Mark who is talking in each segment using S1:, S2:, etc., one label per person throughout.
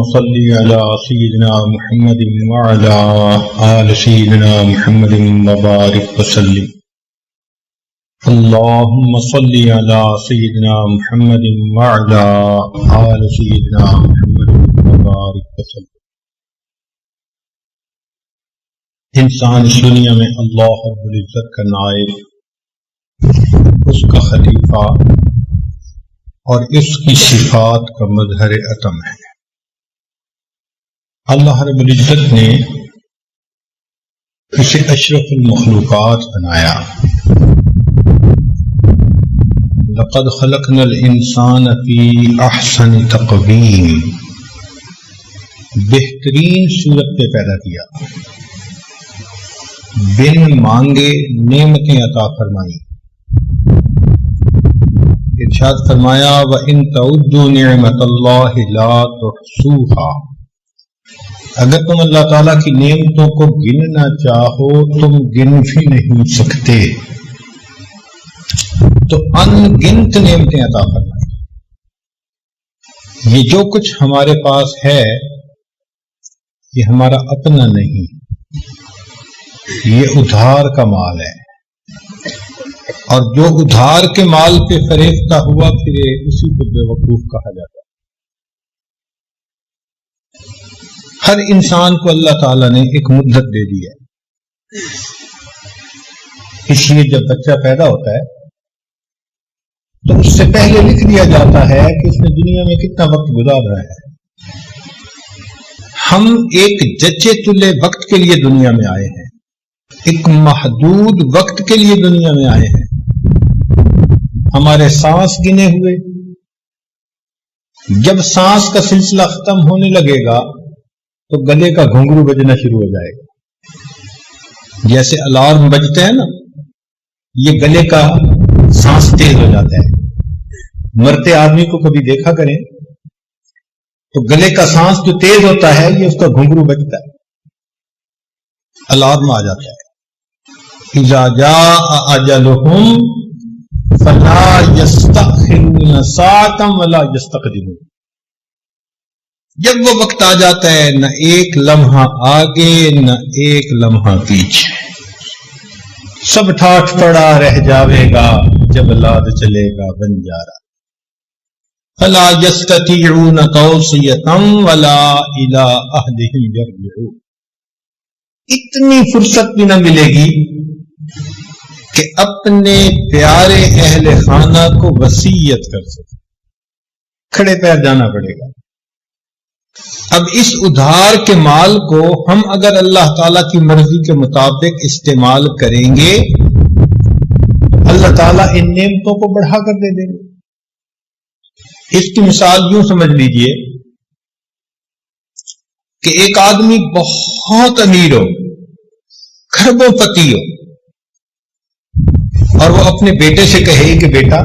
S1: صل على سيدنا محمد وعلى آل سيدنا محمد وبارك وسلم اللهم صل على سيدنا محمد وعلى آل سيدنا محمد وبارك وسلم. انسان اس دنیا میں اللہ رب العزت کا نائب، اس کا خلیفہ اور اس کی صفات کا مظہر عتم ہے. اللہ رب العزت نے اسے اشرف المخلوقات بنایا. لقد خلقنا الانسان فی احسن تقویم، بہترین صورت پہ پیدا کیا، بن مانگے نعمتیں عطا فرمائی. ارشاد فرمایا وَإِن تَعُدُّوا نِعْمَةَ اللَّهِ لَا تُحْصُوهَا، اگر تم اللہ تعالیٰ کی نعمتوں کو گننا چاہو تم گن بھی نہیں سکتے. تو ان گنت نعمتیں عطا فرمائی. یہ جو کچھ ہمارے پاس ہے یہ ہمارا اپنا نہیں، یہ ادھار کا مال ہے، اور جو ادھار کے مال پہ فریفتہ ہوا پھرے اسی کو بے وقوف کہا جاتا ہے. ہر انسان کو اللہ تعالیٰ نے ایک مدت دے دی ہے، اس لیے جب بچہ پیدا ہوتا ہے تو اس سے پہلے لکھ دیا جاتا ہے کہ اس نے دنیا میں کتنا وقت گزارا ہے. ہم ایک جچے تلے وقت کے لیے دنیا میں آئے ہیں، ایک محدود وقت کے لیے دنیا میں آئے ہیں. ہمارے سانس گنے ہوئے، جب سانس کا سلسلہ ختم ہونے لگے گا تو گلے کا گھنگرو بجنا شروع ہو جائے گا. جیسے الارم بجتے ہیں نا، یہ گلے کا سانس تیز ہو جاتا ہے. مرتے آدمی کو کبھی دیکھا کریں تو گلے کا سانس جو تیز ہوتا ہے یہ اس کا گھنگرو بجتا ہے، الارم آ جاتا ہے. اذا جاء اجلهم فلا يستأخرون ساعة ولا يستقدمون. جب وہ وقت آ جاتا ہے نہ ایک لمحہ آگے نہ ایک لمحہ پیچھے، سب ٹھاٹھ پڑا رہ جاوے گا جب لاد چلے گا بنجارا. فلا يستطيعون توصية ولا إلى أهلهم يرجعون. اتنی فرصت بھی نہ ملے گی کہ اپنے پیارے اہل خانہ کو وصیت کر سکے، کھڑے پیر جانا پڑے گا. اب اس ادھار کے مال کو ہم اگر اللہ تعالی کی مرضی کے مطابق استعمال کریں گے تو اللہ تعالیٰ ان نعمتوں کو بڑھا کر دے دیں گے. اس کی مثال یوں سمجھ لیجئے کہ ایک آدمی بہت امیر ہو، کھربوں پتی ہو، اور وہ اپنے بیٹے سے کہے کہ بیٹا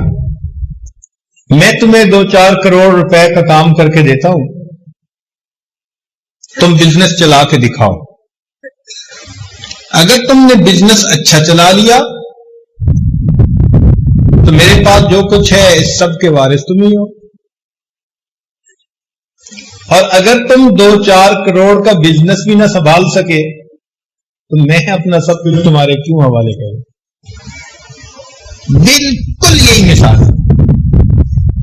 S1: میں تمہیں 2-4 کروڑ روپے کا کام کر کے دیتا ہوں، تم بزنس چلا کے دکھاؤ. اگر تم نے بزنس اچھا چلا لیا تو میرے پاس جو کچھ ہے اس سب کے وارث تم ہی ہو، اور اگر تم 2-4 کروڑ کا بزنس بھی نہ سنبھال سکے تو میں اپنا سب کچھ تمہارے کیوں حوالے کروں. بالکل یہی مثال ہے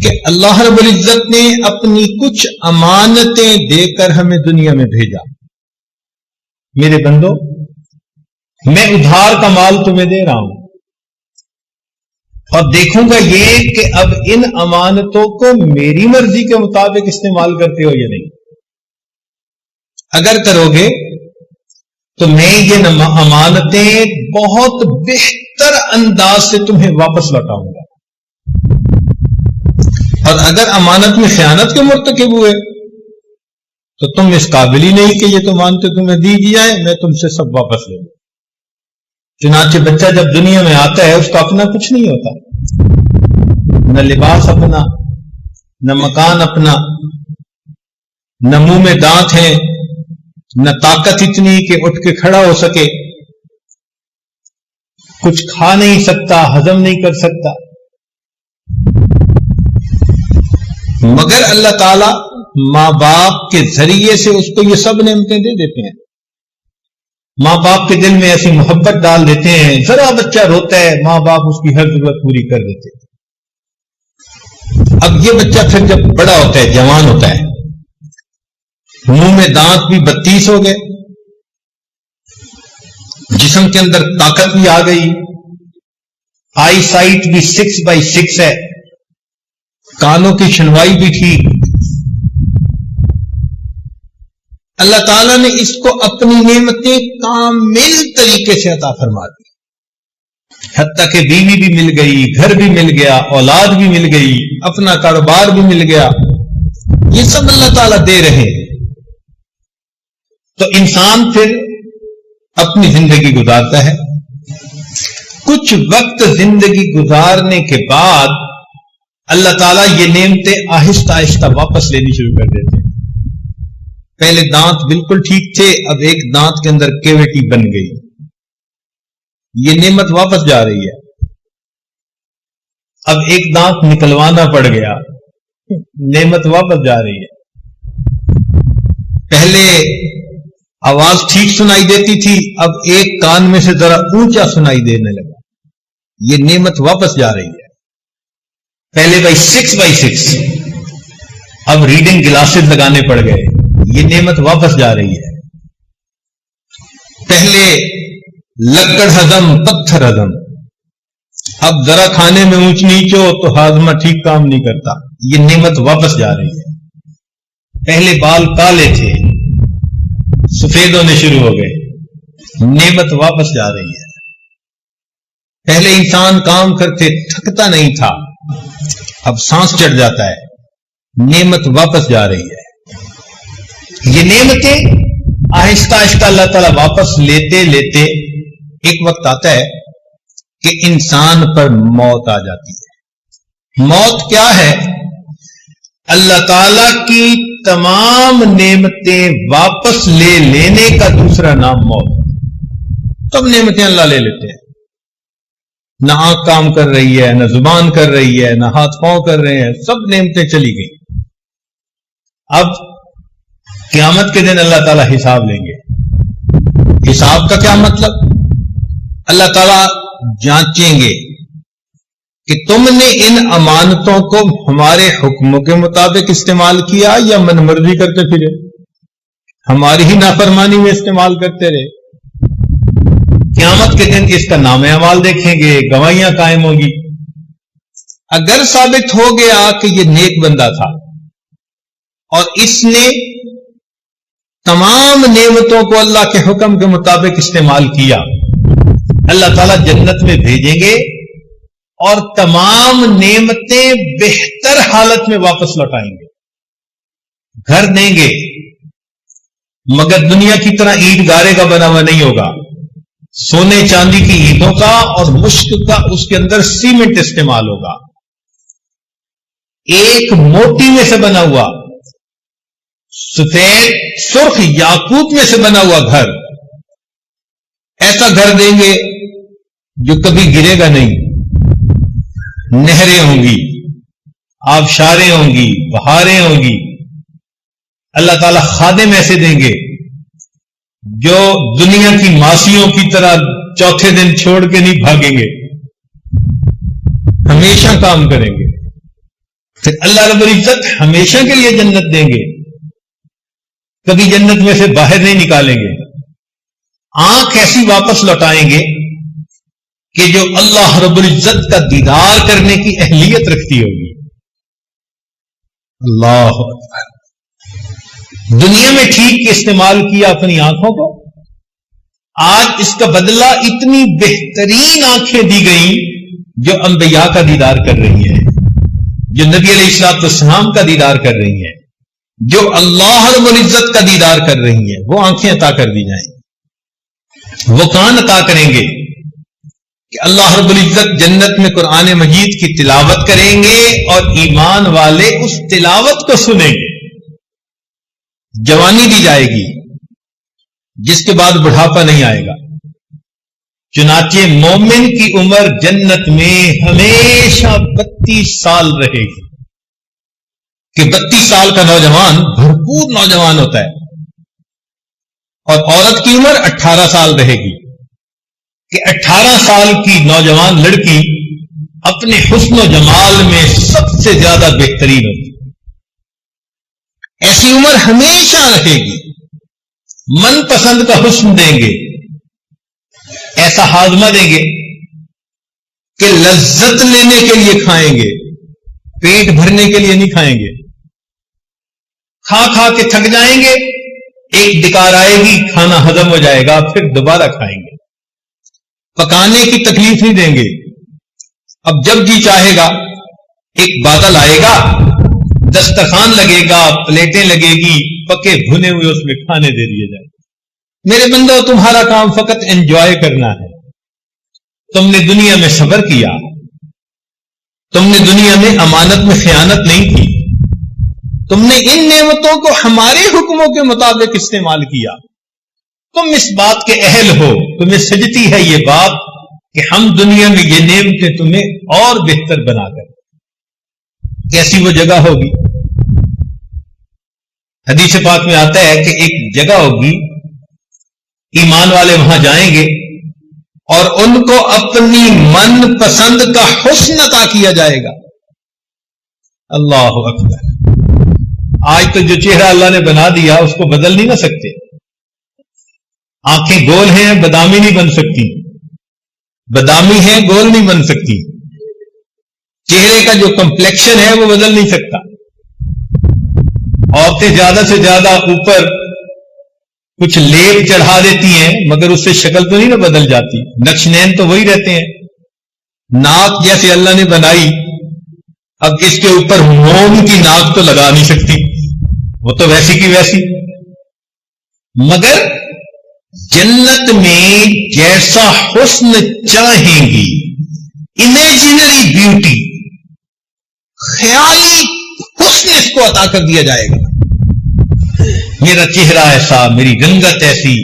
S1: کہ اللہ رب العزت نے اپنی کچھ امانتیں دے کر ہمیں دنیا میں بھیجا. میرے بندو، میں ادھار کا مال تمہیں دے رہا ہوں اور دیکھوں گا یہ کہ اب ان امانتوں کو میری مرضی کے مطابق استعمال کرتے ہو یا نہیں. اگر کرو گے تو میں یہ امانتیں بہت بہتر انداز سے تمہیں واپس لوٹاؤں گا، اور اگر امانت میں خیانت کے مرتکب ہوئے تو تم اس قابل ہی نہیں کہ یہ تو امانتیں تمہیں دی جائیں، میں تم سے سب واپس لے لوں. چنانچہ بچہ جب دنیا میں آتا ہے اس کا اپنا کچھ نہیں ہوتا، نہ لباس اپنا، نہ مکان اپنا، نہ منہ میں دانت ہیں، نہ طاقت اتنی کہ اٹھ کے کھڑا ہو سکے، کچھ کھا نہیں سکتا، ہضم نہیں کر سکتا. مگر اللہ تعالی ماں باپ کے ذریعے سے اس کو یہ سب نعمتیں دے دیتے ہیں. ماں باپ کے دل میں ایسی محبت ڈال دیتے ہیں، ذرا بچہ روتا ہے ماں باپ اس کی ہر ضرورت پوری کر دیتے ہیں. اب یہ بچہ پھر جب بڑا ہوتا ہے، جوان ہوتا ہے، منہ میں دانت بھی 32 ہو گئے، جسم کے اندر طاقت بھی آ گئی، آئی سائٹ بھی 6/6 ہے، کانوں کی سنوائی بھی ٹھیک. اللہ تعالیٰ نے اس کو اپنی نعمتیں کامل طریقے سے عطا فرما دی، حتیٰ کہ بیوی بھی مل گئی، گھر بھی مل گیا، اولاد بھی مل گئی، اپنا کاروبار بھی مل گیا. یہ سب اللہ تعالیٰ دے رہے ہیں. تو انسان پھر اپنی زندگی گزارتا ہے. کچھ وقت زندگی گزارنے کے بعد اللہ تعالیٰ یہ نعمتیں آہستہ آہستہ واپس لینی شروع کر دیتے ہیں. پہلے دانت بالکل ٹھیک تھے، اب ایک دانت کے اندر کیویٹی بن گئی، یہ نعمت واپس جا رہی ہے. اب ایک دانت نکلوانا پڑ گیا، نعمت واپس جا رہی ہے. پہلے آواز ٹھیک سنائی دیتی تھی، اب ایک کان میں سے ذرا اونچا سنائی دینے لگا، یہ نعمت واپس جا رہی ہے. پہلے بھائی 6/6، اب ریڈنگ گلاسز لگانے پڑ گئے، یہ نعمت واپس جا رہی ہے. پہلے لکڑ ہضم پتھر ہضم، اب ذرا کھانے میں اونچ نیچ ہو تو ہاضمہ ٹھیک کام نہیں کرتا، یہ نعمت واپس جا رہی ہے. پہلے بال کالے تھے، سفید ہونے شروع ہو گئے، نعمت واپس جا رہی ہے. پہلے انسان کام کرتے تھکتا نہیں تھا، اب سانس چڑھ جاتا ہے، نعمت واپس جا رہی ہے. یہ نعمتیں آہستہ آہستہ اللہ تعالیٰ واپس لیتے لیتے ایک وقت آتا ہے کہ انسان پر موت آ جاتی ہے. موت کیا ہے؟ اللہ تعالیٰ کی تمام نعمتیں واپس لے لینے کا دوسرا نام موت. سب نعمتیں اللہ لے لیتے ہیں، نہ آنکھ کام کر رہی ہے، نہ زبان کر رہی ہے، نہ ہاتھ پاؤں کر رہے ہیں، سب نعمتیں چلی گئی. اب قیامت کے دن اللہ تعالیٰ حساب لیں گے. حساب کا کیا مطلب؟ اللہ تعالیٰ جانچیں گے کہ تم نے ان امانتوں کو ہمارے حکموں کے مطابق استعمال کیا یا من مرضی کرتے پھرے، ہماری ہی نافرمانی میں استعمال کرتے رہے. قیامت کے دن اس کا نام اعمال دیکھیں گے، گواہیاں قائم ہوگی. اگر ثابت ہو گیا کہ یہ نیک بندہ تھا اور اس نے تمام نعمتوں کو اللہ کے حکم کے مطابق استعمال کیا، اللہ تعالیٰ جنت میں بھیجیں گے اور تمام نعمتیں بہتر حالت میں واپس لوٹائیں گے. گھر دیں گے مگر دنیا کی طرح اینٹ گارے کا بنا ہوا نہیں ہوگا، سونے چاندی کی اینٹوں کا اور مشک کا اس کے اندر سیمنٹ استعمال ہوگا. ایک موٹی میں سے بنا ہوا سفید سرخ یاقوت میں سے بنا ہوا گھر، ایسا گھر دیں گے جو کبھی گرے گا نہیں. نہریں ہوں گی، آبشاریں ہوں گی، بہاریں ہوں گی. اللہ تعالیٰ خادم ایسے دیں گے جو دنیا کی ماسیوں کی طرح چوتھے دن چھوڑ کے نہیں بھاگیں گے، ہمیشہ کام کریں گے. پھر اللہ رب العزت ہمیشہ کے لیے جنت دیں گے، کبھی جنت میں سے باہر نہیں نکالیں گے. آنکھ ایسی واپس لوٹائیں گے کہ جو اللہ رب العزت کا دیدار کرنے کی اہلیت رکھتی ہوگی. اللہ اکبر. دنیا میں ٹھیک استعمال کیا اپنی آنکھوں کو، آج اس کا بدلہ اتنی بہترین آنکھیں دی گئیں جو انبیاء کا دیدار کر رہی ہیں، جو نبی علیہ الصلوۃ والسلام کا دیدار کر رہی ہیں، جو اللہ رب العزت کا دیدار کر رہی ہیں، وہ آنکھیں عطا کر دی جائیں. وہ کان عطا کریں گے کہ اللہ رب العزت جنت میں قرآن مجید کی تلاوت کریں گے اور ایمان والے اس تلاوت کو سنیں گے. جوانی دی جائے گی جس کے بعد بڑھاپا نہیں آئے گا. چنانچہ مومن کی عمر جنت میں ہمیشہ 32 سال رہے گی. کہ 32 سال کا نوجوان بھرپور نوجوان ہوتا ہے اور عورت کی عمر 18 سال رہے گی، کہ 18 سال کی نوجوان لڑکی اپنے حسن و جمال میں سب سے زیادہ بہترین ہوتی ہے۔ ایسی عمر ہمیشہ رہے گی، من پسند کا حسن دیں گے، ایسا ہاضمہ دیں گے کہ لذت لینے کے لیے کھائیں گے، پیٹ بھرنے کے لیے نہیں کھائیں گے، کھا کھا کے تھک جائیں گے، ایک ڈکار آئے گی، کھانا ہضم ہو جائے گا، پھر دوبارہ کھائیں گے، پکانے کی تکلیف نہیں دیں گے۔ اب جب جی چاہے گا ایک بادل آئے گا، دسترخوان لگے گا، پلیٹیں لگے گی، پکے بھنے ہوئے اس میں کھانے دے دیے جائیں۔ میرے بندو، تمہارا کام فقط انجوائے کرنا ہے۔ تم نے دنیا میں صبر کیا، تم نے دنیا میں امانت میں خیانت نہیں کی، تم نے ان نعمتوں کو ہمارے حکموں کے مطابق استعمال کیا، تم اس بات کے اہل ہو، تمہیں سجتی ہے یہ بات کہ ہم دنیا میں یہ نعمتیں تمہیں اور بہتر بنا کر۔ کیسی وہ جگہ ہوگی؟ حدیث پاک میں آتا ہے کہ ایک جگہ ہوگی، ایمان والے وہاں جائیں گے اور ان کو اپنی من پسند کا حسن عطا کیا جائے گا۔ اللہ اکبر! آج تو جو چہرہ اللہ نے بنا دیا اس کو بدل نہیں نہ سکتے۔ آنکھیں گول ہیں، بادامی نہیں بن سکتی، بادامی ہیں، گول نہیں بن سکتی۔ چہرے کا جو کمپلیکشن ہے وہ بدل نہیں سکتا۔ عورتیں زیادہ سے زیادہ اوپر کچھ لیپ چڑھا دیتی ہیں، مگر اس سے شکل تو نہیں نہ بدل جاتی، نقش نین تو وہی رہتے ہیں۔ ناک جیسے اللہ نے بنائی، اب اس کے اوپر موم کی ناک تو لگا نہیں سکتی، وہ تو ویسی کی ویسی۔ مگر جنت میں جیسا حسن چاہیں گی، امیجنری بیوٹی، خیالی حسن اس کو عطا کر دیا جائے گا۔ میرا چہرہ ایسا، میری رنگت ایسی،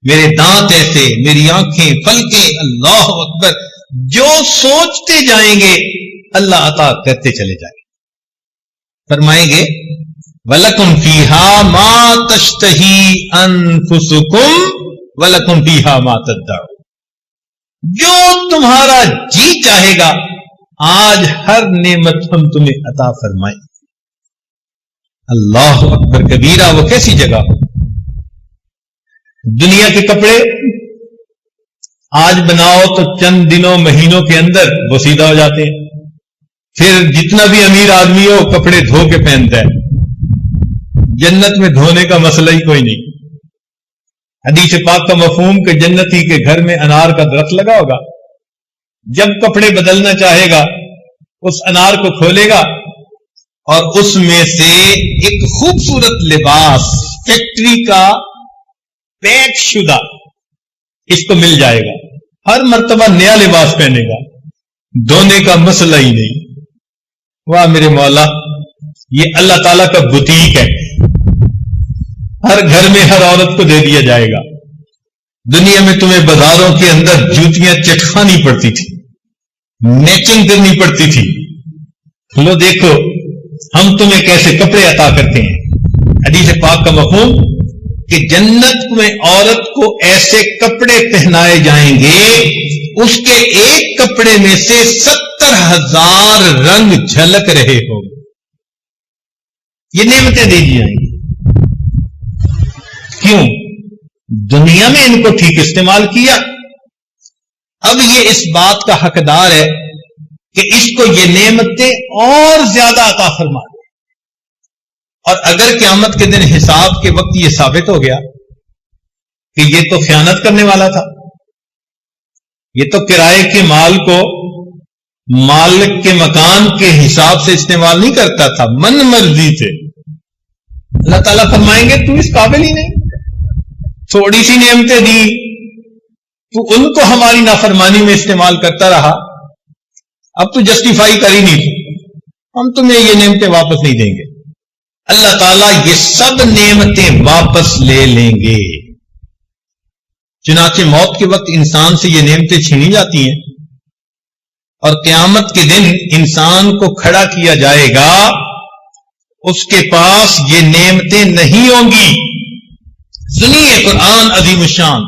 S1: میرے دانت ایسے، میری آنکھیں، پلکیں، اللہ اکبر! جو سوچتے جائیں گے اللہ عطا کرتے چلے جائیں گے۔ فرمائیں گے وَلَكُمْ فِيهَا مَا تَشْتَهِي أَنفُسُكُمْ وَلَكُمْ فِيهَا مَا تَدَّعُونَ۔ جو تمہارا جی چاہے گا آج ہر نعمت ہم تمہیں عطا فرمائیں۔ اللہ اکبر کبیرہ! وہ کیسی جگہ! دنیا کے کپڑے آج بناؤ تو چند دنوں مہینوں کے اندر بوسیدہ ہو جاتے ہیں، پھر جتنا بھی امیر آدمی ہو کپڑے دھو کے پہنتا ہے۔ جنت میں دھونے کا مسئلہ ہی کوئی نہیں۔ حدیث پاک کا مفہوم کہ جنتی کے گھر میں انار کا درخت لگا ہوگا، جب کپڑے بدلنا چاہے گا اس انار کو کھولے گا اور اس میں سے ایک خوبصورت لباس فیکٹری کا پیک شدہ اس کو مل جائے گا، ہر مرتبہ نیا لباس پہنے گا، دھونے کا مسئلہ ہی نہیں۔ واہ میرے مولا! یہ اللہ تعالیٰ کا بوتیک ہے، ہر گھر میں ہر عورت کو دے دیا جائے گا۔ دنیا میں تمہیں بازاروں کے اندر جوتیاں چٹکانی پڑتی تھی، میچنگ کرنی پڑتی تھی، لو دیکھو ہم تمہیں کیسے کپڑے عطا کرتے ہیں۔ حدیث پاک کا مفہوم کہ جنت میں عورت کو ایسے کپڑے پہنائے جائیں گے اس کے ایک کپڑے میں سے 70,000 رنگ جھلک رہے ہوں گے۔ یہ نعمتیں دی جائیں گی۔ کیوں؟ دنیا میں ان کو ٹھیک استعمال کیا، اب یہ اس بات کا حقدار ہے کہ اس کو یہ نعمتیں اور زیادہ عطا فرما دیں۔ اور اگر قیامت کے دن حساب کے وقت یہ ثابت ہو گیا کہ یہ تو خیانت کرنے والا تھا، یہ تو کرائے کے مال کو مالک کے مکان کے حساب سے استعمال نہیں کرتا تھا، من مرضی سے، اللہ تعالیٰ فرمائیں گے تو اس قابل ہی نہیں، تھوڑی سی نعمتیں دی تو ان کو ہماری نافرمانی میں استعمال کرتا رہا، اب تو جسٹیفائی کر ہی نہیں تھی، ہم تمہیں یہ نعمتیں واپس نہیں دیں گے۔ اللہ تعالیٰ یہ سب نعمتیں واپس لے لیں گے۔ چنانچہ موت کے وقت انسان سے یہ نعمتیں چھینی جاتی ہیں اور قیامت کے دن انسان کو کھڑا کیا جائے گا اس کے پاس یہ نعمتیں نہیں ہوں گی. سنیے قرآن عظیم الشان.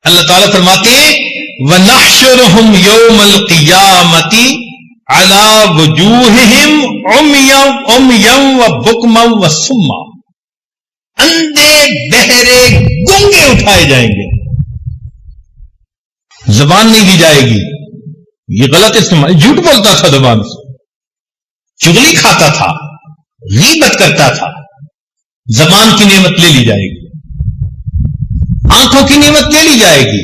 S1: اللہ تعالیٰ فرماتے ہیں وَنَحْشُرُهُمْ يَوْمَ الْقِيَامَةِ عَلَى وُجُوهِهِمْ عُمْيًا وَبُكْمًا وَصُمًّا. اندھے بہرے گونگے اٹھائے جائیں گے, زبان نہیں دی جائے گی. یہ غلط استعمال, جھوٹ بولتا تھا زبان سے, چغلی کھاتا تھا, غیبت کرتا تھا, زبان کی نعمت لے لی جائے گی, آنکھوں کی نعمت لے لی جائے گی.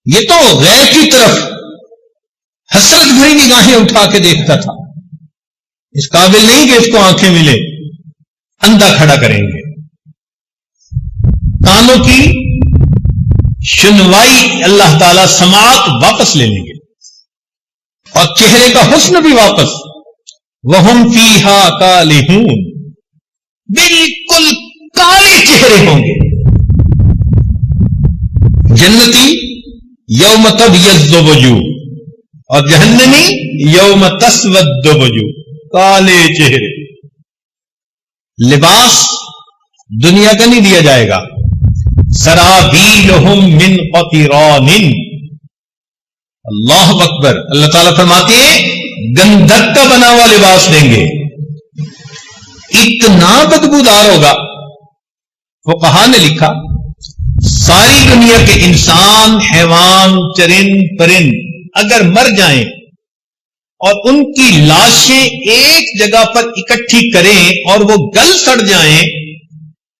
S1: یہ تو غیر کی طرف حسرت بھری نگاہیں اٹھا کے دیکھتا تھا, اس قابل نہیں کہ اس کو آنکھیں ملے, اندھا کھڑا کریں گے. کانوں کی سنوائی اللہ تعالی سماعت واپس لے لیں گے, اور چہرے کا حسن بھی واپس. وَهُمْ فِيهَا كَالِحُونَ, بالکل کالے چہرے ہوں گے. جنتی یوم تبیض وجوہ, اور جہنمی یوم تسود وجوہ, کالے چہرے. لباس دنیا کا نہیں دیا جائے گا. سرابیلہم من قطران, اللہ اکبر. اللہ تعالیٰ فرماتے ہیں گندھک کا بنا ہوا لباس دیں گے, اتنا بدبودار ہوگا. فقہا نے لکھا ساری دنیا کے انسان, حیوان, چرند پرند اگر مر جائیں اور ان کی لاشیں ایک جگہ پر اکٹھی کریں اور وہ گل سڑ جائیں,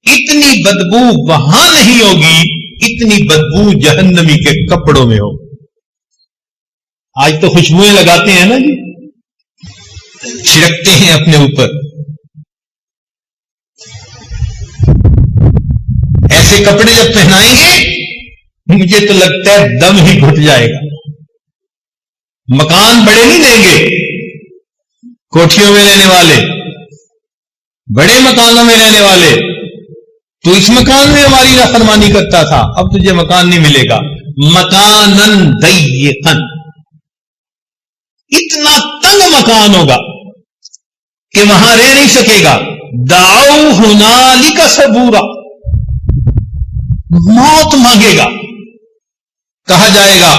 S1: اتنی بدبو وہاں نہیں ہوگی اتنی بدبو جہنمی کے کپڑوں میں ہوگی. آج تو خوشبوئیں لگاتے ہیں نا جی, چھڑکتے ہیں اپنے اوپر. ایسے کپڑے جب پہنائیں گے مجھے تو لگتا ہے دم ہی گھٹ جائے گا. مکان بڑے نہیں دیں گے, کوٹھیوں میں رہنے والے, بڑے مکانوں میں رہنے والے. تو اس مکان میں ہماری نافرمانی کرتا تھا, اب تجھے مکان نہیں ملے گا. مکانن ضیقن, اتنا تنگ مکان ہوگا کہ وہاں رہ نہیں سکے گا. دعوا ہنالک ثبورا, موت مانگے گا. کہا جائے گا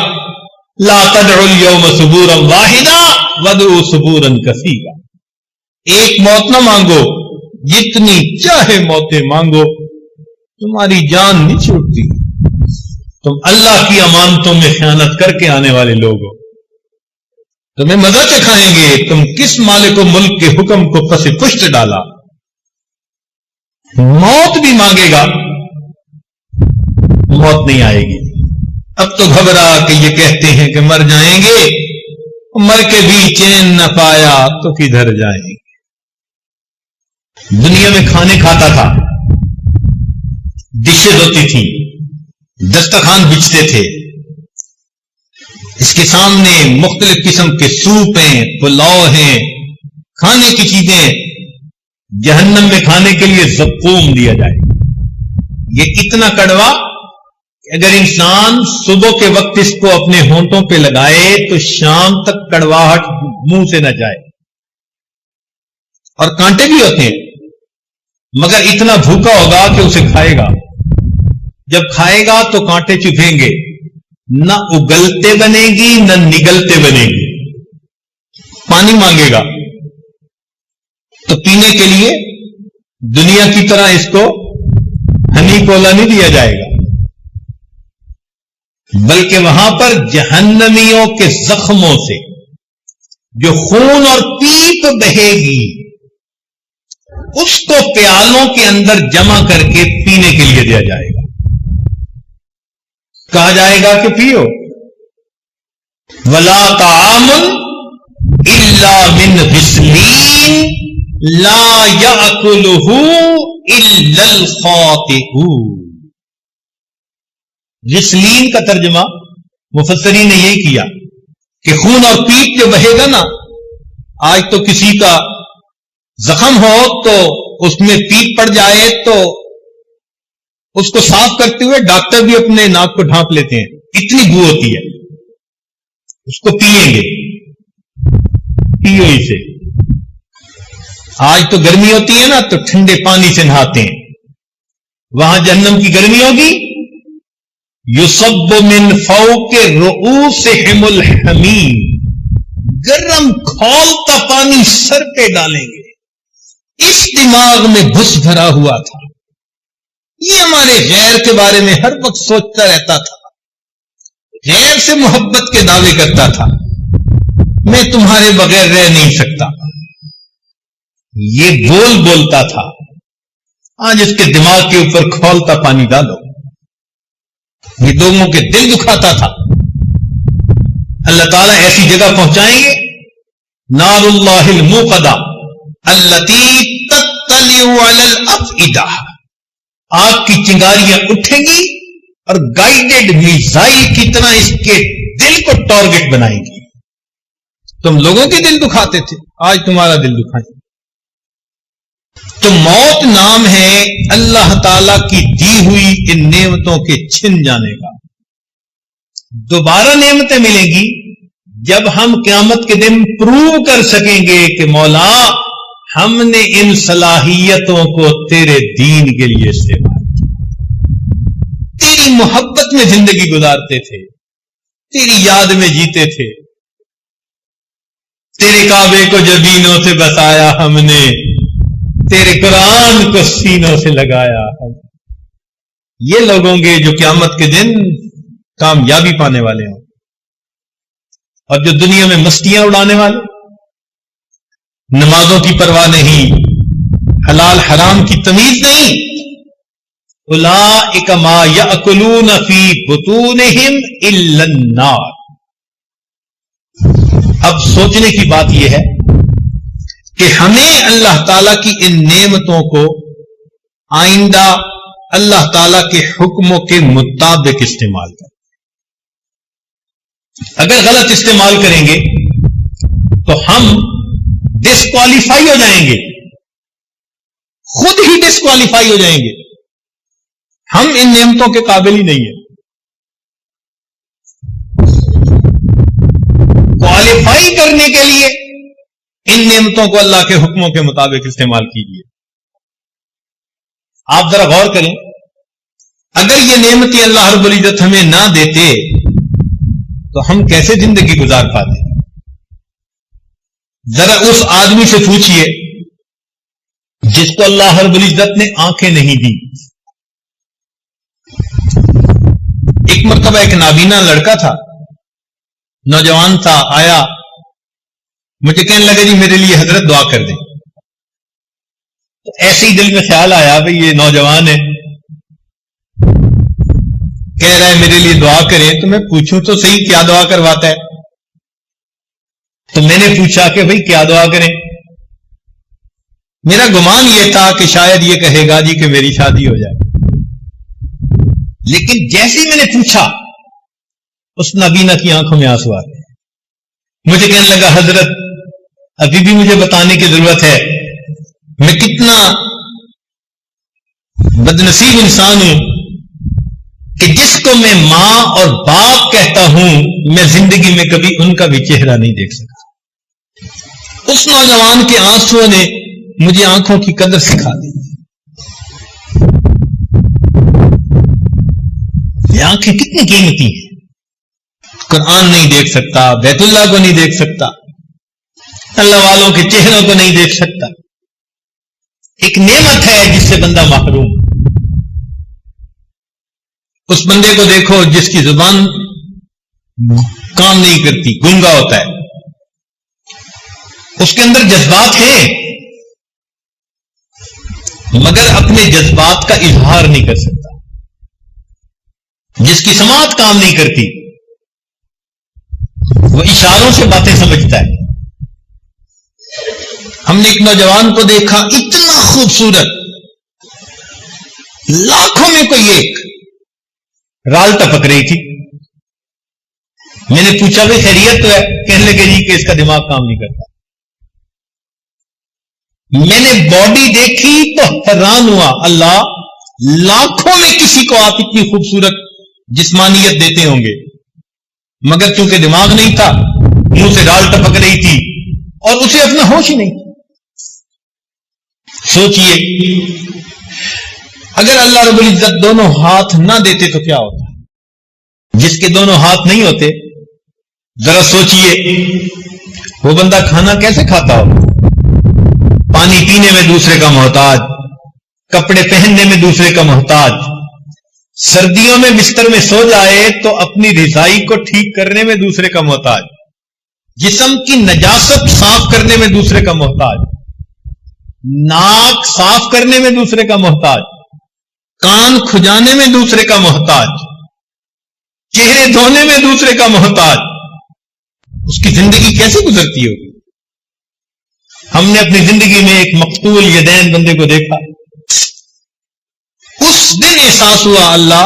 S1: لا تدعوا اليوم ثبورا واحدا وادعوا ثبورا کثیرا. ایک موت نہ مانگو, جتنی چاہے موتیں مانگو, تمہاری جان نہیں چھوٹتی. تم اللہ کی امانتوں میں خیانت کر کے آنے والے لوگ ہو, تمہیں مزہ چکھائیں گے. تم کس مالک و ملک کے حکم کو پس پشت ڈالا. موت بھی مانگے گا, موت نہیں آئے گی. اب تو گھبرا کہ یہ کہتے ہیں کہ مر جائیں گے, مر کے بھی چین نہ پایا تو کدھر جائیں گے. دنیا میں کھانے کھاتا تھا, ڈشز ہوتی تھی, دسترخوان بچتے تھے, اس کے سامنے مختلف قسم کے سوپ ہیں, پلاؤ ہیں, کھانے کی چیزیں. جہنم میں کھانے کے لیے زقوم دیا جائے. یہ اتنا کڑوا کہ اگر انسان صبح کے وقت اس کو اپنے ہونٹوں پہ لگائے تو شام تک کڑواہٹ منہ سے نہ جائے. اور کانٹے بھی ہوتے ہیں, مگر اتنا بھوکا ہوگا کہ اسے کھائے گا. جب کھائے گا تو کانٹے چبھیں گے, نہ اگلتے بنے گی نہ نگلتے بنے گی. پانی مانگے گا تو پینے کے لیے دنیا کی طرح اس کو ہنی کولا نہیں دیا جائے گا, بلکہ وہاں پر جہنمیوں کے زخموں سے جو خون اور پیپ بہے گی اس کو پیالوں کے اندر جمع کر کے پینے کے لیے دیا جائے گا. کہا جائے گا کہ پیو. ولا طعام الا من غسلین لا یاکلہ الا الخاطئون. غسلین کا ترجمہ مفسرین نے یہی کیا کہ خون اور پیپ جو بہے گا نا, آج تو کسی کا زخم ہو تو اس میں پیپ پڑ جائے تو اس کو صاف کرتے ہوئے ڈاکٹر بھی اپنے ناک کو ڈھانپ لیتے ہیں, اتنی بو ہوتی ہے. اس کو پیئیں گے, پیو اسے. آج تو گرمی ہوتی ہے نا تو ٹھنڈے پانی سے نہاتے ہیں، وہاں جہنم کی گرمی ہوگی، یصب من فوق رؤوسہم الحمیم، گرم کھولتا پانی سر پہ ڈالیں گے۔ اس دماغ میں بھس بھرا ہوا تھا، یہ ہمارے غیر کے بارے میں ہر وقت سوچتا رہتا تھا، غیر سے محبت کے دعوے کرتا تھا، میں تمہارے بغیر رہ نہیں سکتا، یہ بولتا تھا۔ آج اس کے دماغ کے اوپر کھولتا پانی ڈالو، یہ لوگوں کے دل دکھاتا تھا۔ اللہ تعالیٰ ایسی جگہ پہنچائیں گے، نار اللہ الموقدہ التی تطلع علی الافئدہ، آگ کی چنگاریاں اٹھیں گی اور گائیڈڈ میزائل کی طرح اس کے دل کو ٹارگٹ بنائیں گی۔ تم لوگوں کے دل دکھاتے تھے، آج تمہارا دل دکھائیں۔ تو موت نام ہے اللہ تعالی کی دی ہوئی ان نعمتوں کے چھن جانے کا۔ دوبارہ نعمتیں ملیں گی جب ہم قیامت کے دن پروو کر سکیں گے کہ مولا ہم نے ان صلاحیتوں کو تیرے دین کے لیے استعمال کیا، تیری محبت میں زندگی گزارتے تھے، تیری یاد میں جیتے تھے، تیرے کعبے کو جبینوں سے بسایا ہم نے، تیرے قرآن کو سینوں سے لگایا۔ یہ لوگ ہوں گے جو قیامت کے دن کامیابی پانے والے ہوں، اور جو دنیا میں مستیاں اڑانے والے، نمازوں کی پرواہ نہیں، حلال حرام کی تمیز نہیں، اولئک ما یأکلون فی بطونہم الا النار۔ اب سوچنے کی بات یہ ہے کہ ہمیں اللہ تعالی کی ان نعمتوں کو آئندہ اللہ تعالی کے حکموں کے مطابق استعمال کریں۔ اگر غلط استعمال کریں گے تو ہم ڈسکوالیفائی ہو جائیں گے، خود ہی ڈسکوالیفائی ہو جائیں گے، ہم ان نعمتوں کے قابل ہی نہیں ہیں۔ کوالیفائی کرنے کے لیے ان نعمتوں کو اللہ کے حکموں کے مطابق استعمال کیجیے۔ آپ ذرا غور کریں، اگر یہ نعمتیں اللہ رب العزت ہمیں نہ دیتے تو ہم کیسے زندگی گزار پاتے؟ ذرا اس آدمی سے پوچھئے جس کو اللہ رب العزت نے آنکھیں نہیں دی۔ ایک مرتبہ ایک نابینا لڑکا تھا، نوجوان تھا، آیا مجھے کہنے لگا جی میرے لیے حضرت دعا کر دیں۔ تو ایسے ہی دل میں خیال آیا بھئی یہ نوجوان ہے، کہہ رہا ہے میرے لیے دعا کریں، تو میں پوچھوں تو صحیح کیا دعا کرواتا ہے۔ تو میں نے پوچھا کہ بھئی کیا دعا کریں؟ میرا گمان یہ تھا کہ شاید یہ کہے گا جی کہ میری شادی ہو جائے، لیکن جیسے ہی میں نے پوچھا اس نابینا کی آنکھوں میں آنسو آ گئے۔ مجھے کہنے لگا حضرت ابھی بھی مجھے بتانے کی ضرورت ہے میں کتنا بدنصیب انسان ہوں کہ جس کو میں ماں اور باپ کہتا ہوں میں زندگی میں کبھی ان کا بھی چہرہ نہیں دیکھ سکا۔ اس نوجوان کے آنسو نے مجھے آنکھوں کی قدر سکھا دی۔ یہ آنکھیں کتنی قیمتی ہیں، قرآن نہیں دیکھ سکتا، بیت اللہ کو نہیں دیکھ سکتا، اللہ والوں کے چہروں کو نہیں دیکھ سکتا۔ ایک نعمت ہے جس سے بندہ محروم۔ اس بندے کو دیکھو جس کی زبان کام نہیں کرتی، گونگا ہوتا ہے، اس کے اندر جذبات ہیں مگر اپنے جذبات کا اظہار نہیں کر سکتا، جس کی سماعت کام نہیں کرتی وہ اشاروں سے باتیں سمجھتا ہے۔ ہم نے ایک نوجوان کو دیکھا اتنا خوبصورت، لاکھوں میں کوئی ایک، رال ٹپک رہی تھی۔ میں نے پوچھا بھائی خیریت تو ہے؟ کہنے لگے جی کہ اس کا دماغ کام نہیں کرتا۔ میں نے باڈی دیکھی تو حیران ہوا، اللہ لاکھوں میں کسی کو آپ اتنی خوبصورت جسمانیت دیتے ہوں گے، مگر چونکہ دماغ نہیں تھا، منہ سے رال ٹپک رہی تھی اور اسے اپنا ہوش ہی نہیں تھا۔ سوچئے اگر اللہ رب العزت دونوں ہاتھ نہ دیتے تو کیا ہوتا؟ جس کے دونوں ہاتھ نہیں ہوتے، ذرا سوچئے وہ بندہ کھانا کیسے کھاتا ہو؟ پانی پینے میں دوسرے کا محتاج، کپڑے پہننے میں دوسرے کا محتاج، سردیوں میں بستر میں سو جائے تو اپنی رضائی کو ٹھیک کرنے میں دوسرے کا محتاج، جسم کی نجاست صاف کرنے میں دوسرے کا محتاج، ناک صاف کرنے میں دوسرے کا محتاج، کان کھجانے میں دوسرے کا محتاج، چہرے دھونے میں دوسرے کا محتاج، اس کی زندگی کیسے گزرتی ہوگی؟ ہم نے اپنی زندگی میں ایک مقتول یدین بندے کو دیکھا، اس دن احساس ہوا اللہ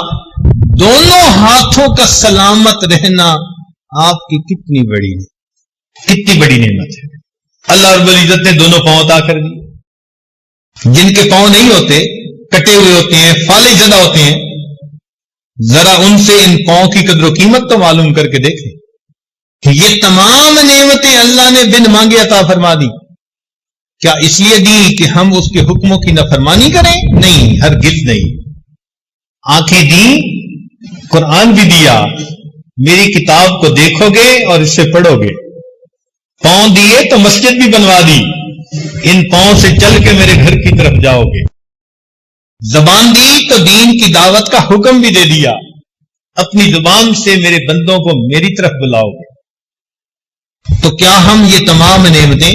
S1: دونوں ہاتھوں کا سلامت رہنا آپ کی کتنی بڑی نعمت ہے۔ اللہ رب العزت نے دونوں پاؤں عطا کر دیے۔ جن کے پاؤں نہیں ہوتے، کٹے ہوئے ہوتے ہیں، فالج زدہ ہوتے ہیں، ذرا ان سے ان پاؤں کی قدر و قیمت تو معلوم کر کے دیکھیں کہ یہ تمام نعمتیں اللہ نے بن مانگے عطا فرما دی۔ کیا اس لیے دی کہ ہم اس کے حکموں کی نافرمانی کریں؟ نہیں، ہرگز نہیں۔ آنکھیں دی، قرآن بھی دیا، میری کتاب کو دیکھو گے اور اس سے پڑھو گے۔ پاؤں دیے تو مسجد بھی بنوا دی، ان پاؤں سے چل کے میرے گھر کی طرف جاؤ گے۔ زبان دی تو دین کی دعوت کا حکم بھی دے دیا، اپنی زبان سے میرے بندوں کو میری طرف بلاؤ گے۔ تو کیا ہم یہ تمام نعمتیں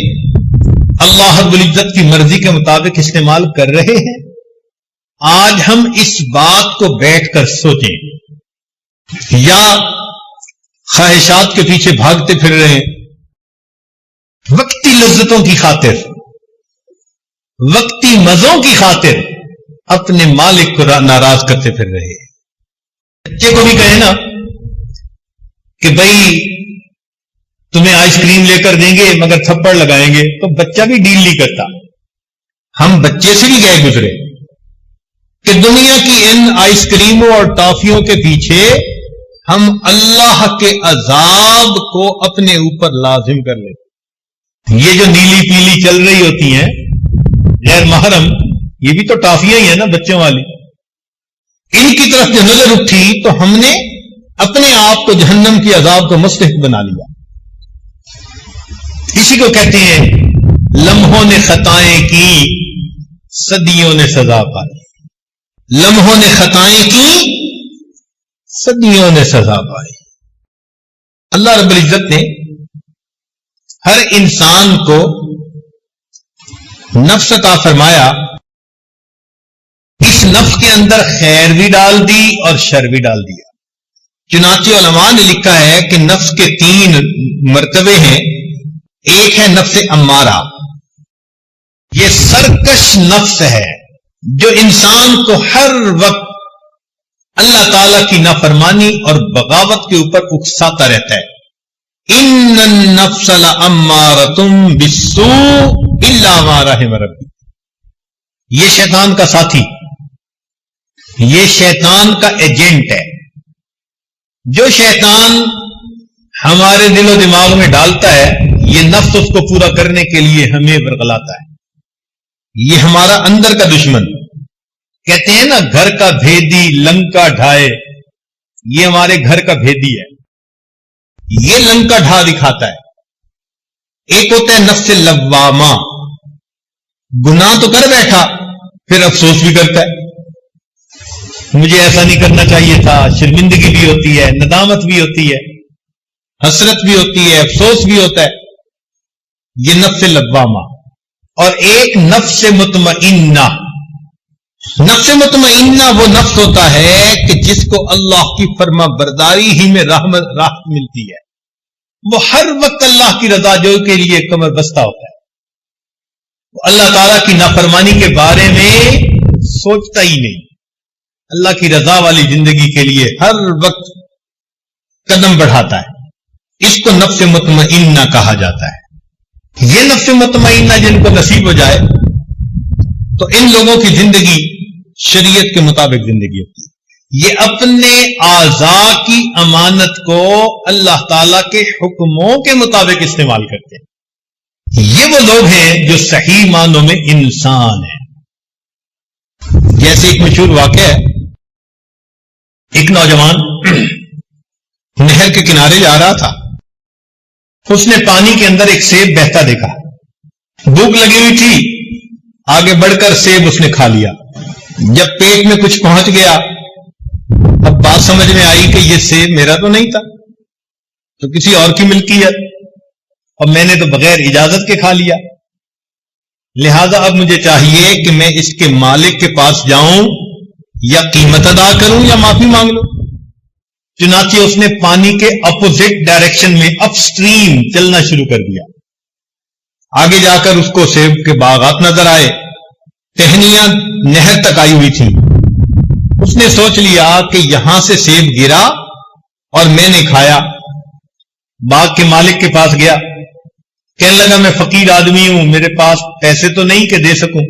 S1: اللہ رب العزت کی مرضی کے مطابق استعمال کر رہے ہیں؟ آج ہم اس بات کو بیٹھ کر سوچیں، یا خواہشات کے پیچھے بھاگتے پھر رہے ہیں، وقتی لذتوں کی خاطر، وقتی مزوں کی خاطر اپنے مالک کو ناراض کرتے پھر رہے ہیں۔ بچے کو بھی کہیں نا کہ بھائی تمہیں آئس کریم لے کر دیں گے مگر تھپڑ لگائیں گے، تو بچہ بھی ڈیل نہیں کرتا۔ ہم بچے سے بھی گئے گزرے کہ دنیا کی ان آئس کریموں اور ٹافیوں کے پیچھے ہم اللہ کے عذاب کو اپنے اوپر لازم کر لیتے۔ یہ جو نیلی پیلی چل رہی ہوتی ہیں غیر محرم، یہ بھی تو ٹافیاں ہی ہیں نا بچوں والی، ان کی طرف جو نظر اٹھی تو ہم نے اپنے آپ کو جہنم کی عذاب کو مستحق بنا لیا۔ اسی کو کہتے ہیں لمحوں نے خطائیں کی، صدیوں نے سزا پائی۔ لمحوں نے خطائیں کی، صدیوں نے سزا پائی۔ اللہ رب العزت نے ہر انسان کو نفس عطا فرمایا، اس نفس کے اندر خیر بھی ڈال دی اور شر بھی ڈال دیا۔ چنانچہ علماء نے لکھا ہے کہ نفس کے 3 مرتبے ہیں۔ ایک ہے نفس امارہ، یہ سرکش نفس ہے جو انسان کو ہر وقت اللہ تعالی کی نافرمانی اور بغاوت کے اوپر اکساتا رہتا ہے۔ ان النفس لامارۃ بالسوء الا ما رحم ربی، یہ شیطان کا ساتھی، یہ شیطان کا ایجنٹ ہے۔ جو شیطان ہمارے دل و دماغ میں ڈالتا ہے، یہ نفس اس کو پورا کرنے کے لیے ہمیں ورغلاتا ہے۔ یہ ہمارا اندر کا دشمن، کہتے ہیں نا گھر کا بھیدی لنکا ڈھائے، یہ ہمارے گھر کا بھیدی ہے، یہ لنکا ڈھا دکھاتا ہے۔ ایک ہوتا ہے نفس لوامہ، گناہ تو کر بیٹھا پھر افسوس بھی کرتا ہے، مجھے ایسا نہیں کرنا چاہیے تھا، شرمندگی بھی ہوتی ہے، ندامت بھی ہوتی ہے، حسرت بھی ہوتی ہے، افسوس بھی ہوتا ہے، یہ نفس لوامہ۔ اور ایک نفس مطمئنہ، نفس مطمئنہ وہ نفس ہوتا ہے کہ جس کو اللہ کی فرما برداری ہی میں راحت ملتی ہے، وہ ہر وقت اللہ کی رضا جو کے لیے کمر بستہ ہوتا ہے، وہ اللہ تعالیٰ کی نافرمانی کے بارے میں سوچتا ہی نہیں، اللہ کی رضا والی زندگی کے لیے ہر وقت قدم بڑھاتا ہے۔ اس کو نفس مطمئنہ کہا جاتا ہے۔ یہ نفس مطمئنہ جن کو نصیب ہو جائے تو ان لوگوں کی زندگی شریعت کے مطابق زندگی ہوتی ہے۔ یہ اپنے اعضاء کی امانت کو اللہ تعالی کے حکموں کے مطابق استعمال کرتے ہیں۔ یہ وہ لوگ ہیں جو صحیح معنوں میں انسان ہیں۔ جیسے ایک مشہور واقعہ ہے، ایک نوجوان نہر کے کنارے جا رہا تھا، اس نے پانی کے اندر ایک سیب بہتا دیکھا، بھوک لگی ہوئی تھی، آگے بڑھ کر سیب اس نے کھا لیا۔ جب پیٹ میں کچھ پہنچ گیا، اب بات سمجھ میں آئی کہ یہ سیب میرا تو نہیں تھا، تو کسی اور کی ملکیت، اور میں نے تو بغیر اجازت کے کھا لیا، لہذا اب مجھے چاہیے کہ میں اس کے مالک کے پاس جاؤں، یا قیمت ادا کروں یا معافی مانگ لوں۔ چنانچہ اس نے پانی کے اپوزٹ ڈائریکشن میں اپ سٹریم چلنا شروع کر دیا۔ آگے جا کر اس کو سیب کے باغات نظر آئے، ٹہنیاں نہر تک آئی ہوئی تھی۔ اس نے سوچ لیا کہ یہاں سے سیب گرا اور میں نے کھایا۔ باغ کے مالک کے پاس گیا، کہنے لگا میں فقیر آدمی ہوں، میرے پاس پیسے تو نہیں کہ دے سکوں،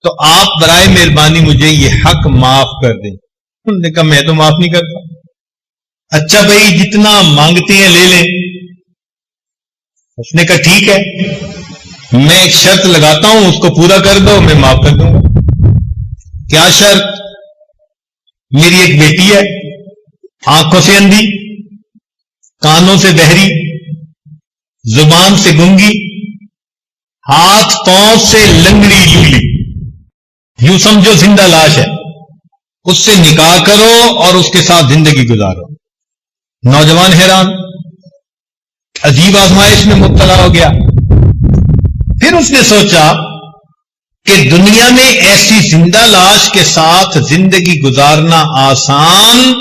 S1: تو آپ برائے مہربانی مجھے یہ حق معاف کر دیں۔ انہوں نے کہا میں تو معاف نہیں کرتا۔ اچھا بھائی جتنا مانگتے ہیں لے لیں۔ اس نے کہا ٹھیک ہے، میں ایک شرط لگاتا ہوں، اس کو پورا کر دو، میں معاف کر دوں گا۔ کیا شرط؟ میری ایک بیٹی ہے، آنکھوں سے اندھی، کانوں سے بہری، زبان سے گنگی، ہاتھ پاؤں سے لنگڑی لولی، یوں سمجھو زندہ لاش ہے، اس سے نکاح کرو اور اس کے ساتھ زندگی گزارو۔ نوجوان حیران، عجیب آزمائش میں مبتلا ہو گیا۔ پھر اس نے سوچا کہ دنیا میں ایسی زندہ لاش کے ساتھ زندگی گزارنا آسان،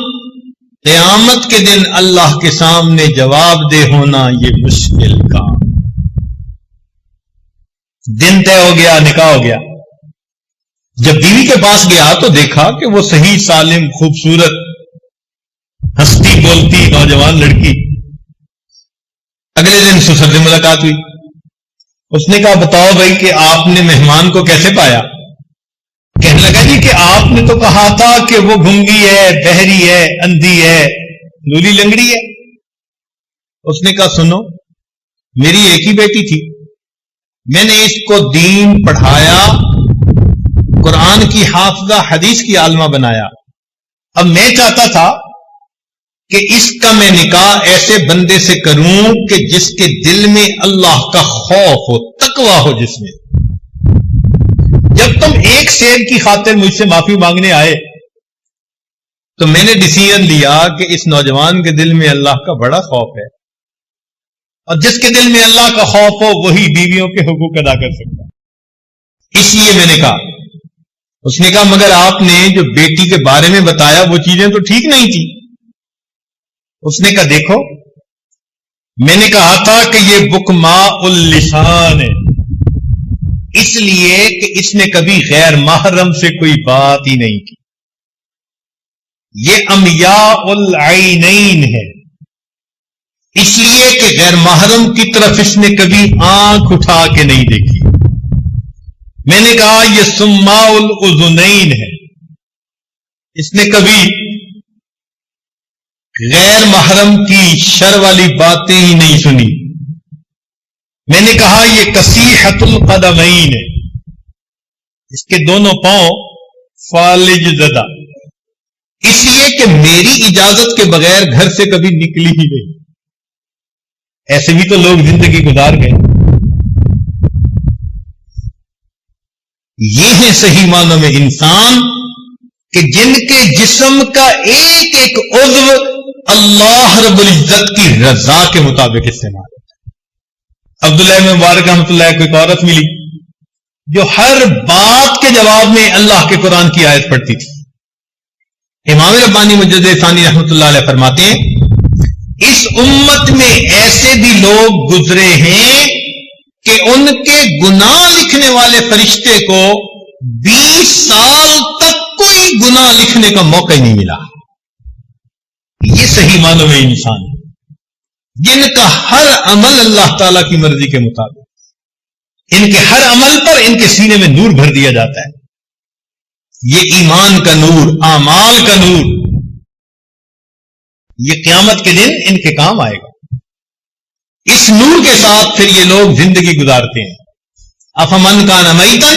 S1: قیامت کے دن اللہ کے سامنے جواب دہ ہونا یہ مشکل کام۔ دن طے ہو گیا، نکاح ہو گیا۔ جب بیوی کے پاس گیا تو دیکھا کہ وہ صحیح سالم خوبصورت ہنستی بولتی نوجوان لڑکی۔ اگلے دن سسر سے ملاقات ہوئی۔ اس نے کہا بتاؤ بھائی کہ آپ نے مہمان کو کیسے پایا؟ کہنے لگا جی کہ آپ نے تو کہا تھا کہ وہ گنگی ہے، بہری ہے، اندھی ہے، لولی لنگڑی ہے۔ اس نے کہا سنو، میری ایک ہی بیٹی تھی، میں نے اس کو دین پڑھایا، قرآن کی حافظہ، حدیث کی عالمہ بنایا۔ اب میں چاہتا تھا کہ اس کا میں نکاح ایسے بندے سے کروں کہ جس کے دل میں اللہ کا خوف ہو، تقویٰ ہو جس میں۔ جب تم ایک سیب کی خاطر مجھ سے معافی مانگنے آئے تو میں نے ڈیسیژن لیا کہ اس نوجوان کے دل میں اللہ کا بڑا خوف ہے، اور جس کے دل میں اللہ کا خوف ہو وہی بیویوں کے حقوق ادا کر سکتا۔ اس لیے میں نے کہا، اس نے کہا مگر آپ نے جو بیٹی کے بارے میں بتایا وہ چیزیں تو ٹھیک نہیں تھی۔ اس نے کہا دیکھو، میں نے کہا تھا کہ یہ بکماء اللسان ہے، اس لیے کہ اس نے کبھی غیر محرم سے کوئی بات ہی نہیں کی۔ یہ امیاء العینین ہے، اس لیے کہ غیر محرم کی طرف اس نے کبھی آنکھ اٹھا کے نہیں دیکھی۔ میں نے کہا یہ سماء الاذنین ہے، اس نے کبھی غیر محرم کی شر والی باتیں ہی نہیں سنی۔ میں نے کہا یہ کسیحۃ القدمین ہے، اس کے دونوں پاؤں فالج زدہ، اس لیے کہ میری اجازت کے بغیر گھر سے کبھی نکلی ہی نہیں۔ ایسے بھی تو لوگ زندگی گزار گئے۔ یہ ہے صحیح معنوں میں انسان کہ جن کے جسم کا ایک ایک عضو اللہ رب العزت کی رضا کے مطابق استعمال ہوتا ہے۔ عبداللہ بن مبارک رحمۃ اللہ کو ایک عورت ملی جو ہر بات کے جواب میں اللہ کے قرآن کی آیت پڑھتی تھی۔ امام ربانی مجدد ثانی رحمۃ اللہ علیہ فرماتے ہیں اس امت میں ایسے بھی لوگ گزرے ہیں کہ ان کے گناہ لکھنے والے فرشتے کو 20 سال تک کوئی گناہ لکھنے کا موقع ہی نہیں ملا۔ یہ صحیح معنوں میں انسان ہے جن کا ہر عمل اللہ تعالی کی مرضی کے مطابق، ان کے ہر عمل پر ان کے سینے میں نور بھر دیا جاتا ہے۔ یہ ایمان کا نور، اعمال کا نور، یہ قیامت کے دن ان کے کام آئے گا۔ اس نور کے ساتھ پھر یہ لوگ زندگی گزارتے ہیں۔ افمن کان میتا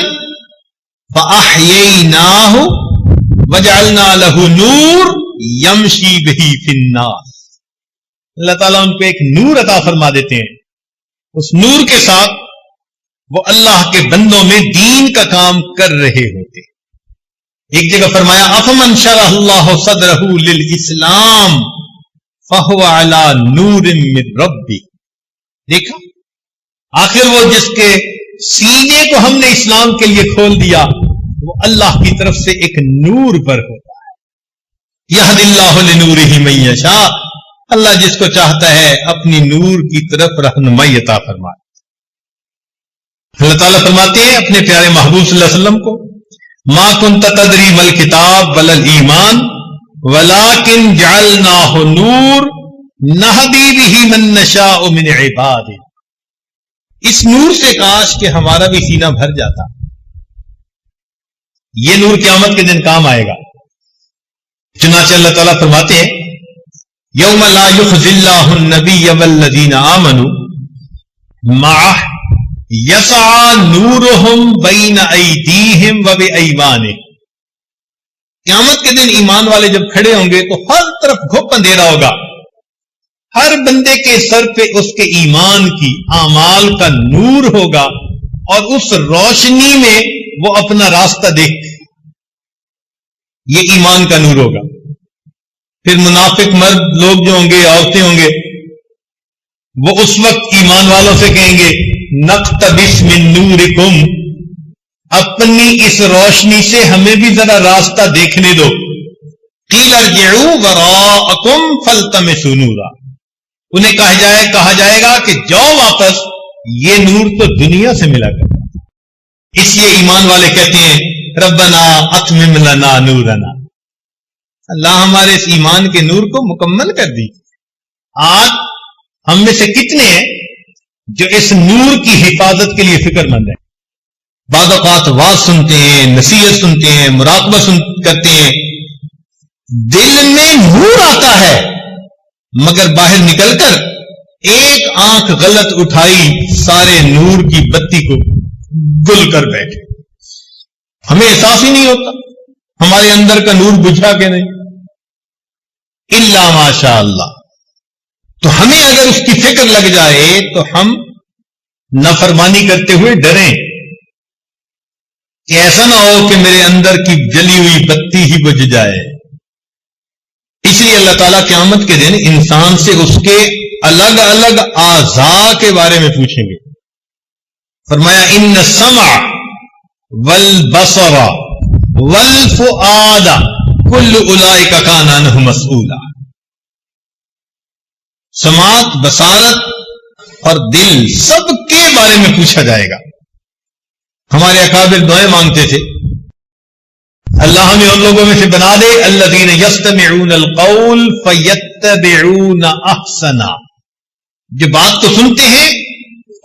S1: فَأَحْيَيْنَاهُ وَجَعَلْنَا لَهُ نُورًا يَمْشِي بِهِ فِي النَّاسِ. اللہ تعالیٰ ان کو ایک نور عطا فرما دیتے ہیں، اس نور کے ساتھ وہ اللہ کے بندوں میں دین کا کام کر رہے ہوتے. ایک جگہ فرمایا أَفَمَنْ شَرَحَ اللَّهُ صَدْرَهُ لِلْإِسْلَامِ فَهُوَ عَلَى نُورٍ مِّن رَبِّهِ. دیکھا، آخر وہ جس کے سینے کو ہم نے اسلام کے لیے کھول دیا وہ اللہ کی طرف سے ایک نور پر ہوتا ہے. یہدی اللہ لنورہ من یشاء، اللہ جس کو چاہتا ہے اپنی نور کی طرف رہنمائی عطا فرمائے. اللہ تعالیٰ فرماتے ہیں اپنے پیارے محبوب صلی اللہ علیہ وسلم کو، ما کنت تدری مل کتاب ولا الایمان ولکن جعلناہ نور نہدی بہ من نشاء من عبادہ. اس نور سے کاش کہ ہمارا بھی سینہ بھر جاتا. یہ نور قیامت کے دن کام آئے گا. چنانچہ اللہ تعالیٰ فرماتے ہیں یوم لا یخزی اللہ النبی والذین آمنوا معہ یسعی نورہم بین ایدیہم وبایمانہم. قیامت کے دن ایمان والے جب کھڑے ہوں گے تو ہر طرف گھپ اندھیرا ہوگا، ہر بندے کے سر پہ اس کے ایمان کی اعمال کا نور ہوگا اور اس روشنی میں وہ اپنا راستہ دیکھ. یہ ایمان کا نور ہوگا. پھر منافق مرد لوگ جو ہوں گے، عورتیں ہوں گے، وہ اس وقت ایمان والوں سے کہیں گے نقتبس من نورکم، اپنی اس روشنی سے ہمیں بھی ذرا راستہ دیکھنے دو. قیل ارجعوا وراءکم فالتمسوا نورا، انہیں کہا جائے گا کہ جاؤ واپس، یہ نور تو دنیا سے ملا کرتا. اس لیے ایمان والے کہتے ہیں ربنا اتمم لنا نورنا، اللہ ہمارے اس ایمان کے نور کو مکمل کر دی. آج ہم میں سے کتنے ہیں جو اس نور کی حفاظت کے لیے فکر مند ہیں؟ بعض اوقات واز سنتے ہیں، نصیحت سنتے ہیں، مراقبہ کرتے ہیں، دل میں نور آتا ہے مگر باہر نکل کر ایک آنکھ غلط اٹھائی سارے نور کی بتی کو گل کر بیٹھے. ہمیں احساس ہی نہیں ہوتا ہمارے اندر کا نور بجھا کہ نہیں. الا ماشاء اللہ. تو ہمیں اگر اس کی فکر لگ جائے تو ہم نافرمانی کرتے ہوئے ڈریں کہ ایسا نہ ہو کہ میرے اندر کی جلی ہوئی بتی ہی بجھ جائے. اس لیے اللہ تعالیٰ قیامت کے دن انسان سے اس کے الگ الگ اعضاء کے بارے میں پوچھیں گے. فرمایا ان السمع والبصر والفؤاد کل اولئک کان عنہ مسئولا. سماعت، بصارت اور دل سب کے بارے میں پوچھا جائے گا. ہمارے اکابر دعائیں مانگتے تھے اللہ ہمیں ان لوگوں میں سے بنا دے الذین یستمعون القول فیتبعون احسنا، جو بات کو سنتے ہیں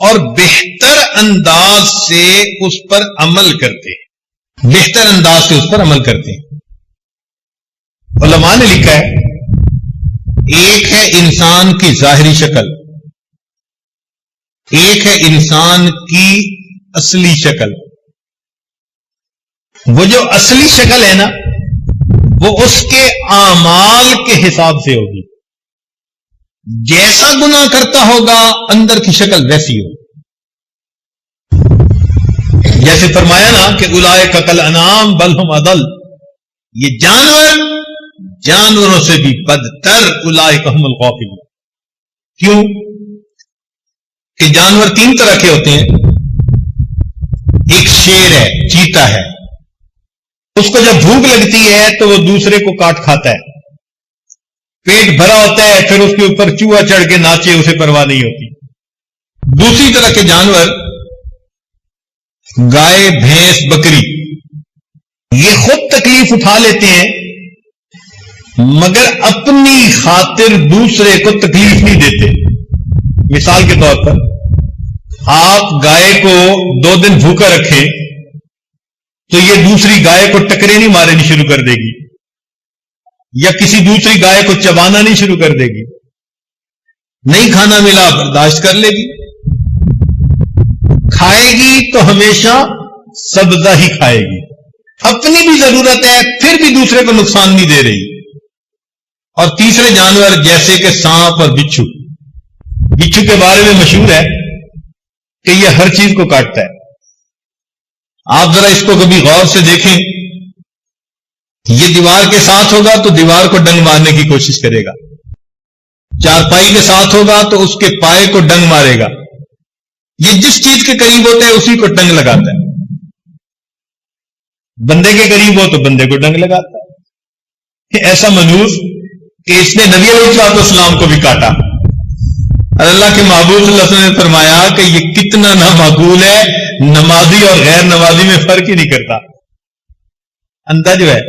S1: اور بہتر انداز سے اس پر عمل کرتے ہیں، بہتر انداز سے اس پر عمل کرتے ہیں. علماء نے لکھا ہے ایک ہے انسان کی ظاہری شکل، ایک ہے انسان کی اصلی شکل. وہ جو اصلی شکل ہے نا وہ اس کے اعمال کے حساب سے ہوگی. جیسا گناہ کرتا ہوگا اندر کی شکل ویسی ہوگی. جیسے فرمایا نا کہ اولئک کالانعام بل ہم اضل، یہ جانوروں سے بھی بدتر اولئک هم الغافلون. کیوں کہ جانور تین طرح کے ہوتے ہیں. ایک شیر ہے، چیتا ہے، اس کو جب بھوک لگتی ہے تو وہ دوسرے کو کاٹ کھاتا ہے. پیٹ بھرا ہوتا ہے پھر اس کے اوپر چوہا چڑھ کے ناچے، اسے پرواہ نہیں ہوتی. دوسری طرح کے جانور گائے، بھینس، بکری، یہ خود تکلیف اٹھا لیتے ہیں مگر اپنی خاطر دوسرے کو تکلیف نہیں دیتے. مثال کے طور پر آپ گائے کو 2 دن بھوکا رکھیں تو یہ دوسری گائے کو ٹکرے نہیں مارنی شروع کر دے گی یا کسی دوسری گائے کو چبانا نہیں شروع کر دے گی. نہیں کھانا ملا برداشت کر لے گی، کھائے گی تو ہمیشہ سبزہ ہی کھائے گی. اپنی بھی ضرورت ہے پھر بھی دوسرے کو نقصان نہیں دے رہی. اور تیسرے جانور جیسے کہ سانپ اور بچھو. بچھو کے بارے میں مشہور ہے کہ یہ ہر چیز کو کاٹتا ہے. آپ ذرا اس کو کبھی غور سے دیکھیں. یہ دیوار کے ساتھ ہوگا تو دیوار کو ڈنگ مارنے کی کوشش کرے گا. چارپائی کے ساتھ ہوگا تو اس کے پائے کو ڈنگ مارے گا. یہ جس چیز کے قریب ہوتا ہے اسی کو ڈنگ لگاتا ہے. بندے کے قریب ہو تو بندے کو ڈنگ لگاتا ہے. ایسا منوس کہ اس نے نبی علیہ السلام کو بھی کاٹا. اور اللہ کے محبوب صلی اللہ علیہ وسلم نے فرمایا کہ یہ کتنا نامعقول ہے, نمازی اور غیر نمازی میں فرق ہی نہیں کرتا. اندھا جو ہے,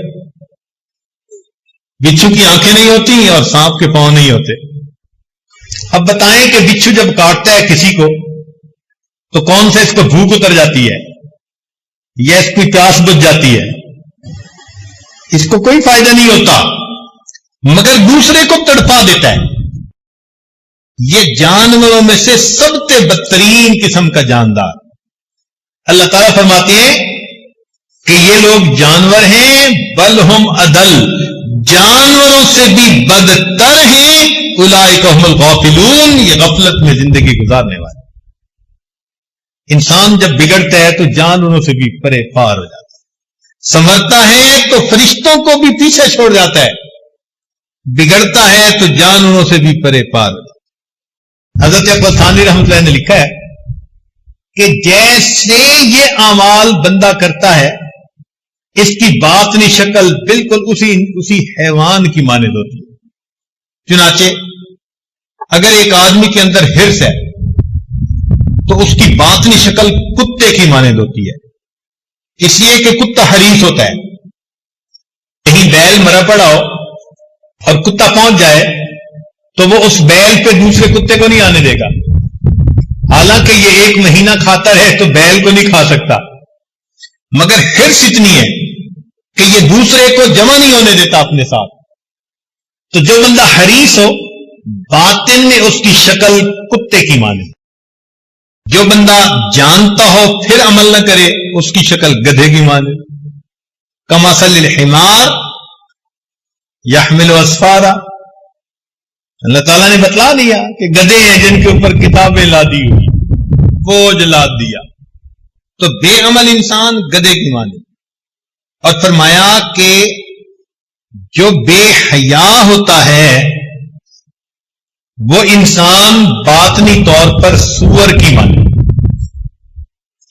S1: بچھو کی آنکھیں نہیں ہوتی اور سانپ کے پاؤں نہیں ہوتے. اب بتائیں کہ بچھو جب کاٹتا ہے کسی کو تو کون سے اس کو بھوک اتر جاتی ہے یا اس کی پیاس بجھ جاتی ہے؟ اس کو کوئی فائدہ نہیں ہوتا, مگر دوسرے کو تڑپا دیتا ہے. یہ جانوروں میں سے سب سے بدترین قسم کا جاندار. اللہ تعالیٰ فرماتے ہیں کہ یہ لوگ جانور ہیں, بل ہم عدل, جانوروں سے بھی بدتر ہیں. اولئک هم الغافلون, یہ غفلت میں زندگی گزارنے والے. انسان جب بگڑتا ہے تو جانوروں سے بھی پرے پار ہو جاتا ہے. سنورتا ہے تو فرشتوں کو بھی پیچھے چھوڑ جاتا ہے, بگڑتا ہے تو جانوروں سے بھی پرے پار ہو جاتا ہے. حضرت اکبر ثانی رحمۃ اللہ نے لکھا ہے کہ جیسے یہ اعمال بندہ کرتا ہے اس کی باطنی شکل بالکل اسی حیوان کی مانند ہوتی ہے. چنانچہ اگر ایک آدمی کے اندر ہرس ہے تو اس کی باطنی شکل کتے کی مانند ہوتی ہے, اس لیے کہ کتا حریص ہوتا ہے. کہیں بیل مرا پڑا ہو اور کتا پہنچ جائے تو وہ اس بیل پہ دوسرے کتے کو نہیں آنے دے گا. حالانکہ یہ 1 مہینہ کھاتا رہے تو بیل کو نہیں کھا سکتا, مگر ہرس اتنی ہے کہ یہ دوسرے کو جمع نہیں ہونے دیتا اپنے ساتھ. تو جو بندہ حریص ہو باطن میں اس کی شکل کتے کی مانے, جو بندہ جانتا ہو پھر عمل نہ کرے اس کی شکل گدھے کی مانے. کمثل الحمار یحمل اسفارا, اللہ تعالیٰ نے بتلا دیا کہ گدھے ہیں جن کے اوپر کتابیں لادی ہوئی, بوجھ لاد دیا. تو بے عمل انسان گدھے کی مانے. اور فرمایا کہ جو بے حیا ہوتا ہے وہ انسان باطنی طور پر سور کی مانے,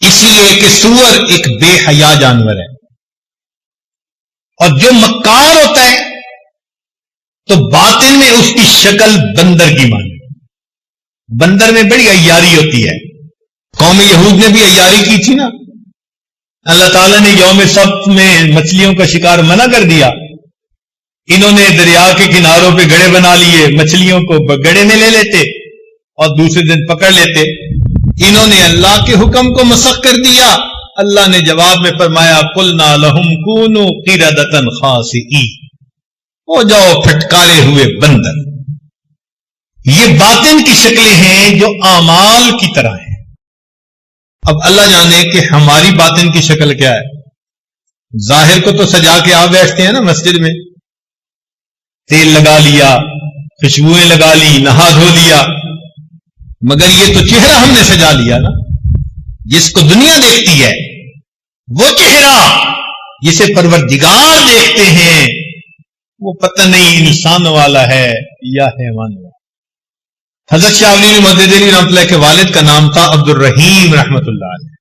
S1: اس لیے کہ سور ایک بے حیا جانور ہے. اور جو مکار ہوتا ہے تو باطن میں اس کی شکل بندر کی مانے. بندر میں بڑی عیاری ہوتی ہے. قوم یہود نے بھی عیاری کی تھی نا. اللہ تعالیٰ نے یوم سبت میں مچھلیوں کا شکار منع کر دیا. انہوں نے دریا کے کناروں پہ گڑے بنا لیے, مچھلیوں کو گڑے میں لے لیتے اور دوسرے دن پکڑ لیتے. انہوں نے اللہ کے حکم کو مسخ کر دیا. اللہ نے جواب میں فرمایا قلنا لہم کونوا قردۃ خاسئین, ہو جاؤ پھٹکارے ہوئے بندر. یہ باطن کی شکلیں ہیں جو اعمال کی طرح ہیں. اب اللہ جانے کہ ہماری باطن کی شکل کیا ہے. ظاہر کو تو سجا کے آپ بیٹھتے ہیں نا مسجد میں, تیل لگا لیا, خوشبوئیں لگا لی, نہا دھو لیا, مگر یہ تو چہرہ ہم نے سجا لیا نا. جس کو دنیا دیکھتی ہے وہ چہرہ جسے پروردگار دیکھتے ہیں وہ پتہ نہیں انسان والا ہے یا حیوان والا. حضرت شاہ ولی مدد علی رحمۃ اللہ کے والد کا نام تھا عبد الرحیم رحمۃ اللہ علیہ.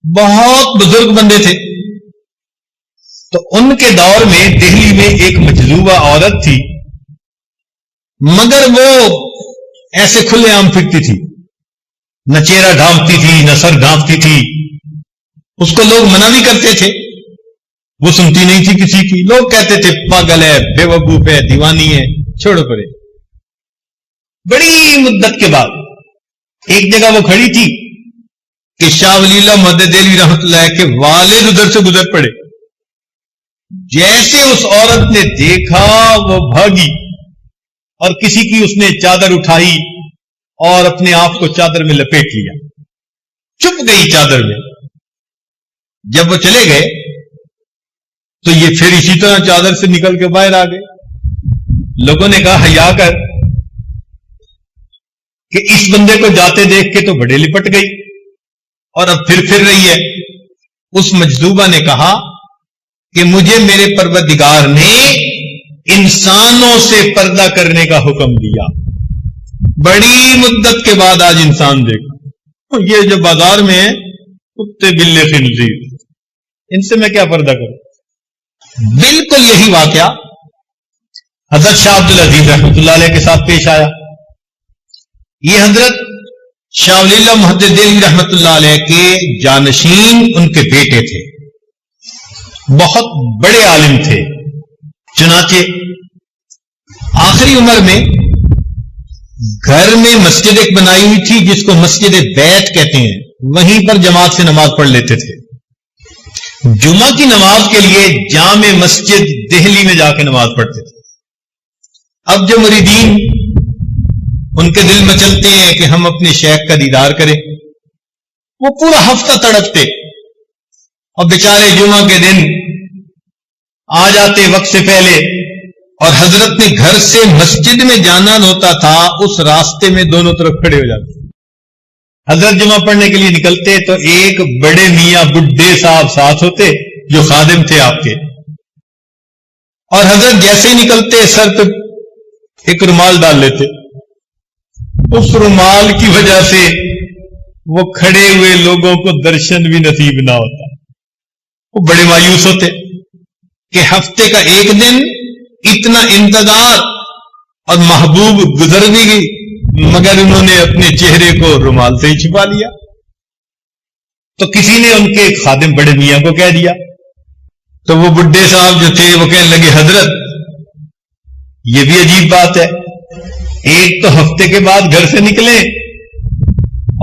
S1: بہت بزرگ بندے تھے. تو ان کے دور میں دہلی میں ایک مجذوبہ عورت تھی, مگر وہ ایسے کھلے عام پھرتی تھی, نہ چہرہ ڈھانپتی تھی نہ سر ڈھانپتی تھی. اس کو لوگ منع بھی کرتے تھے, وہ سنتی نہیں تھی کسی کی. لوگ کہتے تھے پاگل ہے, بے وقوف ہے, دیوانی ہے, چھوڑو پرے. بڑی مدت کے بعد ایک جگہ وہ کھڑی تھی کہ شاہ ولی اللہ مدد علی رحمۃ اللہ کے والد ادھر سے گزر پڑے. جیسے اس عورت نے دیکھا وہ بھاگی اور کسی کی اس نے چادر اٹھائی اور اپنے آپ کو چادر میں لپیٹ لیا, چھپ گئی چادر میں. جب وہ چلے گئے تو یہ پھر اسی طرح چادر سے نکل کے باہر آ گئے. لوگوں نے کہا حیا کر کہ اس بندے کو جاتے دیکھ کے تو بڑے لپٹ گئی اور اب پھر رہی ہے. اس مجذوبہ نے کہا کہ مجھے میرے پروردگار نے انسانوں سے پردہ کرنے کا حکم دیا. بڑی مدت کے بعد آج انسان دیکھا. یہ جو بازار میں ہے کتے بلے خنزیر، ان سے میں کیا پردہ کروں. بالکل یہی واقعہ حضرت شاہ عبد العزیز رحمۃ اللہ علیہ کے ساتھ پیش آیا. یہ حضرت شاہ ولی اللہ محدث دہلوی رحمۃ اللہ علیہ کے جانشین ان کے بیٹے تھے، بہت بڑے عالم تھے. چنانچہ آخری عمر میں گھر میں مسجد ایک بنائی ہوئی تھی جس کو مسجد بیت کہتے ہیں، وہیں پر جماعت سے نماز پڑھ لیتے تھے. جمعہ کی نماز کے لیے جامع مسجد دہلی میں جا کے نماز پڑھتے تھے. اب جو مریدین ان کے دل میں چلتے ہیں کہ ہم اپنے شیخ کا دیدار کریں، وہ پورا ہفتہ تڑپتے اور بیچارے جمعہ کے دن آ جاتے وقت سے پہلے، اور حضرت نے گھر سے مسجد میں جانا ہوتا تھا، اس راستے میں دونوں طرف کھڑے ہو جاتے. حضرت جمعہ پڑھنے کے لیے نکلتے تو ایک بڑے میاں بڈھے صاحب ساتھ ہوتے جو خادم تھے آپ کے، اور حضرت جیسے ہی نکلتے سر پہ ایک رومال ڈال لیتے. اس رومال کی وجہ سے وہ کھڑے ہوئے لوگوں کو درشن بھی نصیب نہ ہوتا. وہ بڑے مایوس ہوتے کہ ہفتے کا ایک دن اتنا انتظار اور محبوب گزر بھی گئی، مگر انہوں نے اپنے چہرے کو رومال سے ہی چھپا لیا. تو کسی نے ان کے خادم بڑے میاں کو کہہ دیا. تو وہ بڈھے صاحب جو تھے وہ کہنے لگے حضرت یہ بھی عجیب بات ہے، ایک تو ہفتے کے بعد گھر سے نکلے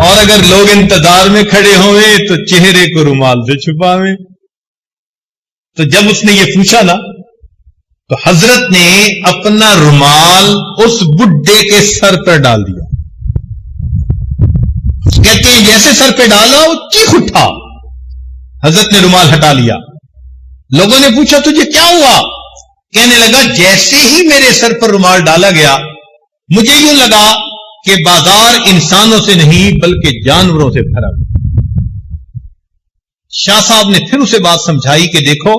S1: اور اگر لوگ انتظار میں کھڑے ہوئے تو چہرے کو رومال سے چھپاویں. تو جب اس نے یہ پوچھا نا تو حضرت نے اپنا رومال اس بڈھے کے سر پر ڈال دیا. کہتے ہیں جیسے سر پہ ڈالا وہ چیخ اٹھا. حضرت نے رومال ہٹا لیا. لوگوں نے پوچھا تجھے کیا ہوا؟ کہنے لگا جیسے ہی میرے سر پر رومال ڈالا گیا مجھے یوں لگا کہ بازار انسانوں سے نہیں بلکہ جانوروں سے بھرا ہوا. شاہ صاحب نے پھر اسے بات سمجھائی کہ دیکھو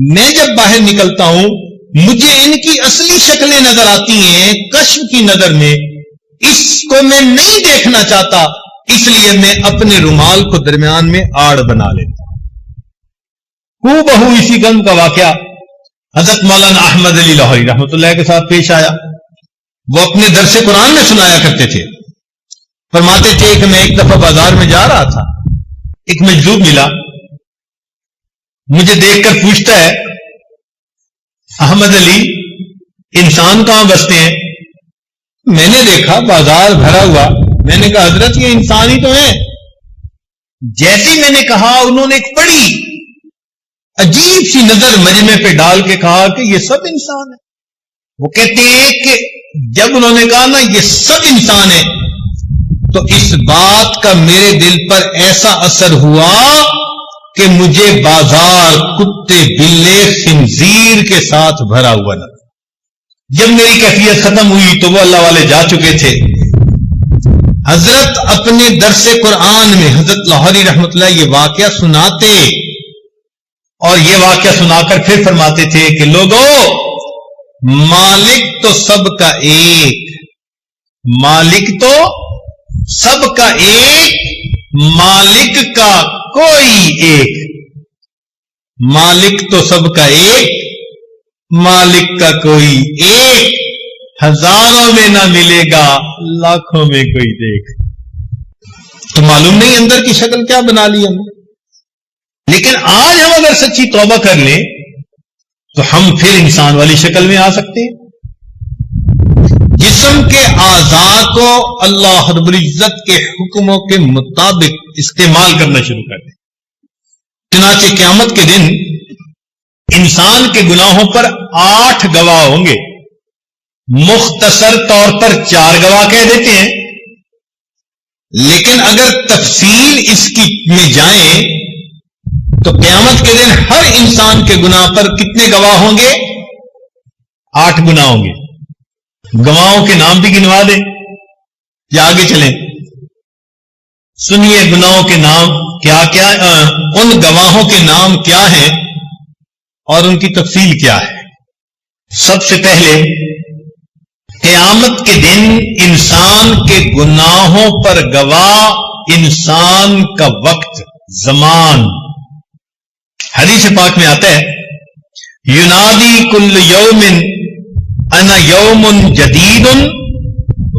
S1: میں جب باہر نکلتا ہوں مجھے ان کی اصلی شکلیں نظر آتی ہیں کشف کی نظر میں، اس کو میں نہیں دیکھنا چاہتا، اس لیے میں اپنے رومال کو درمیان میں آڑ بنا لیتا ہوں. ہو بہو اسی گم کا واقعہ حضرت مولانا احمد علی لاہوری رحمۃ اللہ کے ساتھ پیش آیا. وہ اپنے درس قرآن میں سنایا کرتے تھے. فرماتے تھے کہ میں ایک دفعہ بازار میں جا رہا تھا، ایک مجذوب ملا، مجھے دیکھ کر پوچھتا ہے احمد علی انسان کہاں بستے ہیں؟ میں نے دیکھا بازار بھرا ہوا. میں نے کہا حضرت یہ انسان ہی تو ہیں. جیسے میں نے کہا انہوں نے ایک بڑی عجیب سی نظر مجمع پہ ڈال کے کہا کہ یہ سب انسان ہیں. وہ کہتے ہیں کہ جب انہوں نے کہا نا یہ سب انسان ہیں تو اس بات کا میرے دل پر ایسا اثر ہوا کہ مجھے بازار کتے بلے خنزیر کے ساتھ بھرا ہوا نہ. جب میری کیفیت ختم ہوئی تو وہ اللہ والے جا چکے تھے. حضرت اپنے درس قرآن میں حضرت لاہوری رحمۃ اللہ یہ واقعہ سناتے اور یہ واقعہ سنا کر پھر فرماتے تھے کہ لوگوں مالک تو سب کا ایک، مالک تو سب کا ایک، مالک کا کوئی ایک. مالک تو سب کا ایک، مالک کا کوئی ایک. ہزاروں میں نہ ملے گا لاکھوں میں کوئی دیکھ. تو معلوم نہیں اندر کی شکل کیا بنا لی ہم نے. لیکن آج ہم اگر سچی توبہ کر لیں تو ہم پھر انسان والی شکل میں آ سکتے ہیں. جسم کے اعضاء کو اللہ رب العزت کے حکموں کے مطابق استعمال کرنا شروع کر دیں. چنانچہ قیامت کے دن انسان کے گناہوں پر 8 گواہ ہوں گے. مختصر طور پر 4 گواہ کہہ دیتے ہیں، لیکن اگر تفصیل اس کی میں جائیں تو قیامت کے دن ہر انسان کے گناہ پر کتنے گواہ ہوں گے؟ 8 گناہ ہوں گے. گواہوں کے نام بھی گنوا دیں یا آگے چلیں؟ سنیے گناہوں کے نام کیا کیا، ان گواہوں کے نام کیا ہیں اور ان کی تفصیل کیا ہے. سب سے پہلے قیامت کے دن انسان کے گناہوں پر گواہ انسان کا وقت، زمان. حدیث پاک میں آتا ہے ینادی کل یوم انا یوم جدید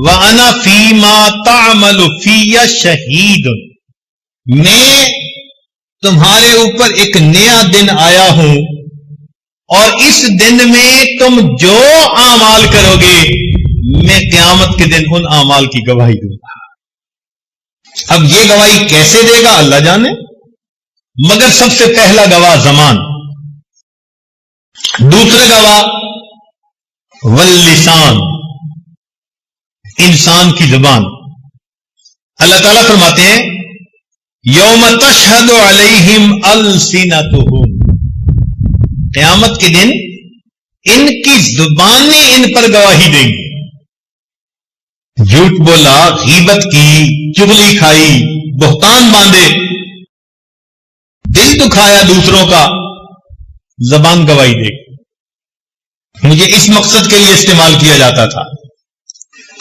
S1: وانا فیما تعمل فی شہید. میں تمہارے اوپر ایک نیا دن آیا ہوں اور اس دن میں تم جو اعمال کرو گے میں قیامت کے دن ان اعمال کی گواہی دوں گا. اب یہ گواہی کیسے دے گا اللہ جانے، مگر سب سے پہلا گواہ زمان، دوسرا گواہ واللسان، انسان کی زبان. اللہ تعالیٰ فرماتے ہیں یوم تشہد علیہم السنتہم، قیامت کے دن ان کی زبانیں ان پر گواہی دیں گی. جھوٹ بولا، غیبت کی، چغلی کھائی، بہتان باندھے، دل دکھایا دوسروں کا، زبان گواہی دے گی. مجھے اس مقصد کے لیے استعمال کیا جاتا تھا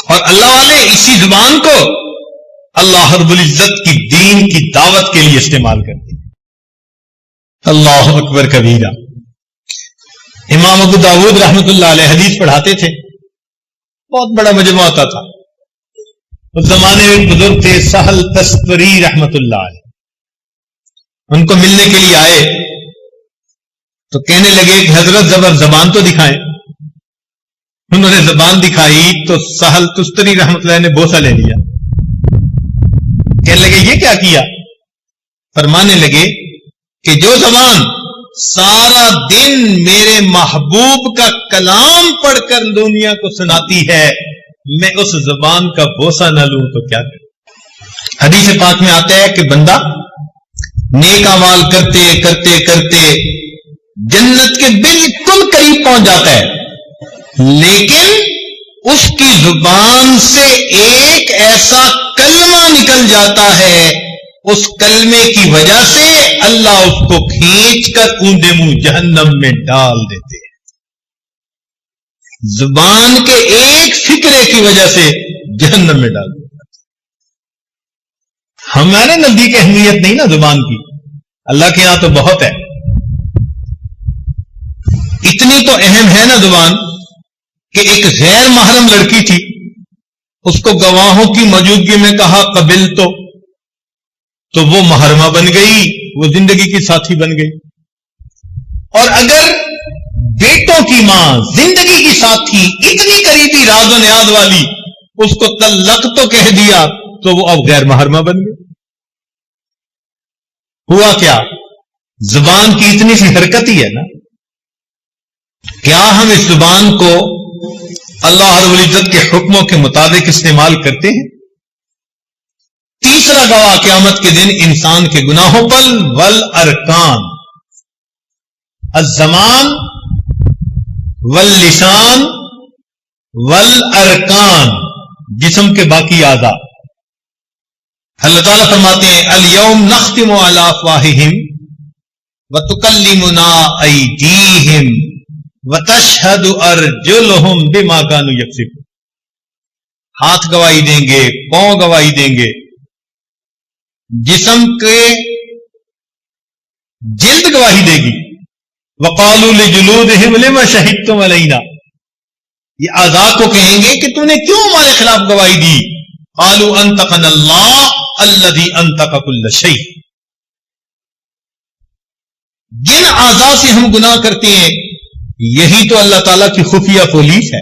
S1: اور اللہ والے اسی زبان کو اللہ رب العزت کی دین کی دعوت کے لیے استعمال کرتے ہیں. اللہ اکبر کبیرہ. امام ابو داود رحمۃ اللہ علیہ حدیث پڑھاتے تھے، بہت بڑا مجمع ہوتا تھا. اس زمانے میں بزرگ تھے سہل تستری رحمۃ اللہ علیہ. ان کو ملنے کے لیے آئے تو کہنے لگے کہ حضرت زبان تو دکھائیں. انہوں نے زبان دکھائی تو سہل تستری رحمۃ اللہ نے بوسہ لے لیا. کہنے لگے یہ کیا کیا؟ فرمانے لگے کہ جو زبان سارا دن میرے محبوب کا کلام پڑھ کر دنیا کو سناتی ہے، میں اس زبان کا بوسہ نہ لوں تو کیا کروں. حدیث پاک میں آتا ہے کہ بندہ نیک اعمال کرتے کرتے کرتے جنت کے بالکل قریب پہنچ جاتا ہے، لیکن اس کی زبان سے ایک ایسا کلمہ نکل جاتا ہے، اس کلمے کی وجہ سے اللہ اس کو کھینچ کر اونڈے منہ جہنم میں ڈال دیتے ہیں. زبان کے ایک فکرے کی وجہ سے جہنم میں ڈال دیتے ہیں. ہمارے نزدیک اہمیت نہیں نا زبان کی، اللہ کے یہاں تو بہت ہے. اتنی تو اہم ہے نا زبان کہ ایک غیر محرم لڑکی تھی، اس کو گواہوں کی موجودگی میں کہا قبل تو وہ محرمہ بن گئی، وہ زندگی کی ساتھی بن گئی. اور اگر بیٹوں کی ماں زندگی کی ساتھی اتنی قریبی راز و نیاز والی اس کو طلق تو کہہ دیا تو وہ اب غیر محرمہ بن گئی. ہوا کیا؟ زبان کی اتنی سی حرکت ہی ہے نا. کیا ہم اس زبان کو اللہ رب العزت کے حکموں کے مطابق استعمال کرتے ہیں؟ تیسرا گواہ قیامت کے دن انسان کے گناہوں پر والارکان، الزمان واللسان والارکان، جسم کے باقی اعضاء. اللہ تعالیٰ فرماتے ہیں الیوم نختم علی افواہہم وتکلمنا ایدیہم وتشہد ارجلہم بما کانوا یکسبون. ہاتھ گواہی دیں گے، پاؤں گواہی دیں گے، جسم کے جلد گواہی دے گی. وقالوا لجلودہم لما شہدتم علینا، یہ اعضاء کو کہیں گے کہ تم نے کیوں ہمارے خلاف گواہی دی. قالوا انطقنا اللہ الذی انطق کل شیء. جن اعضاء سے ہم گناہ کرتے ہیں یہی تو اللہ تعالیٰ کی خفیہ پولیس ہے،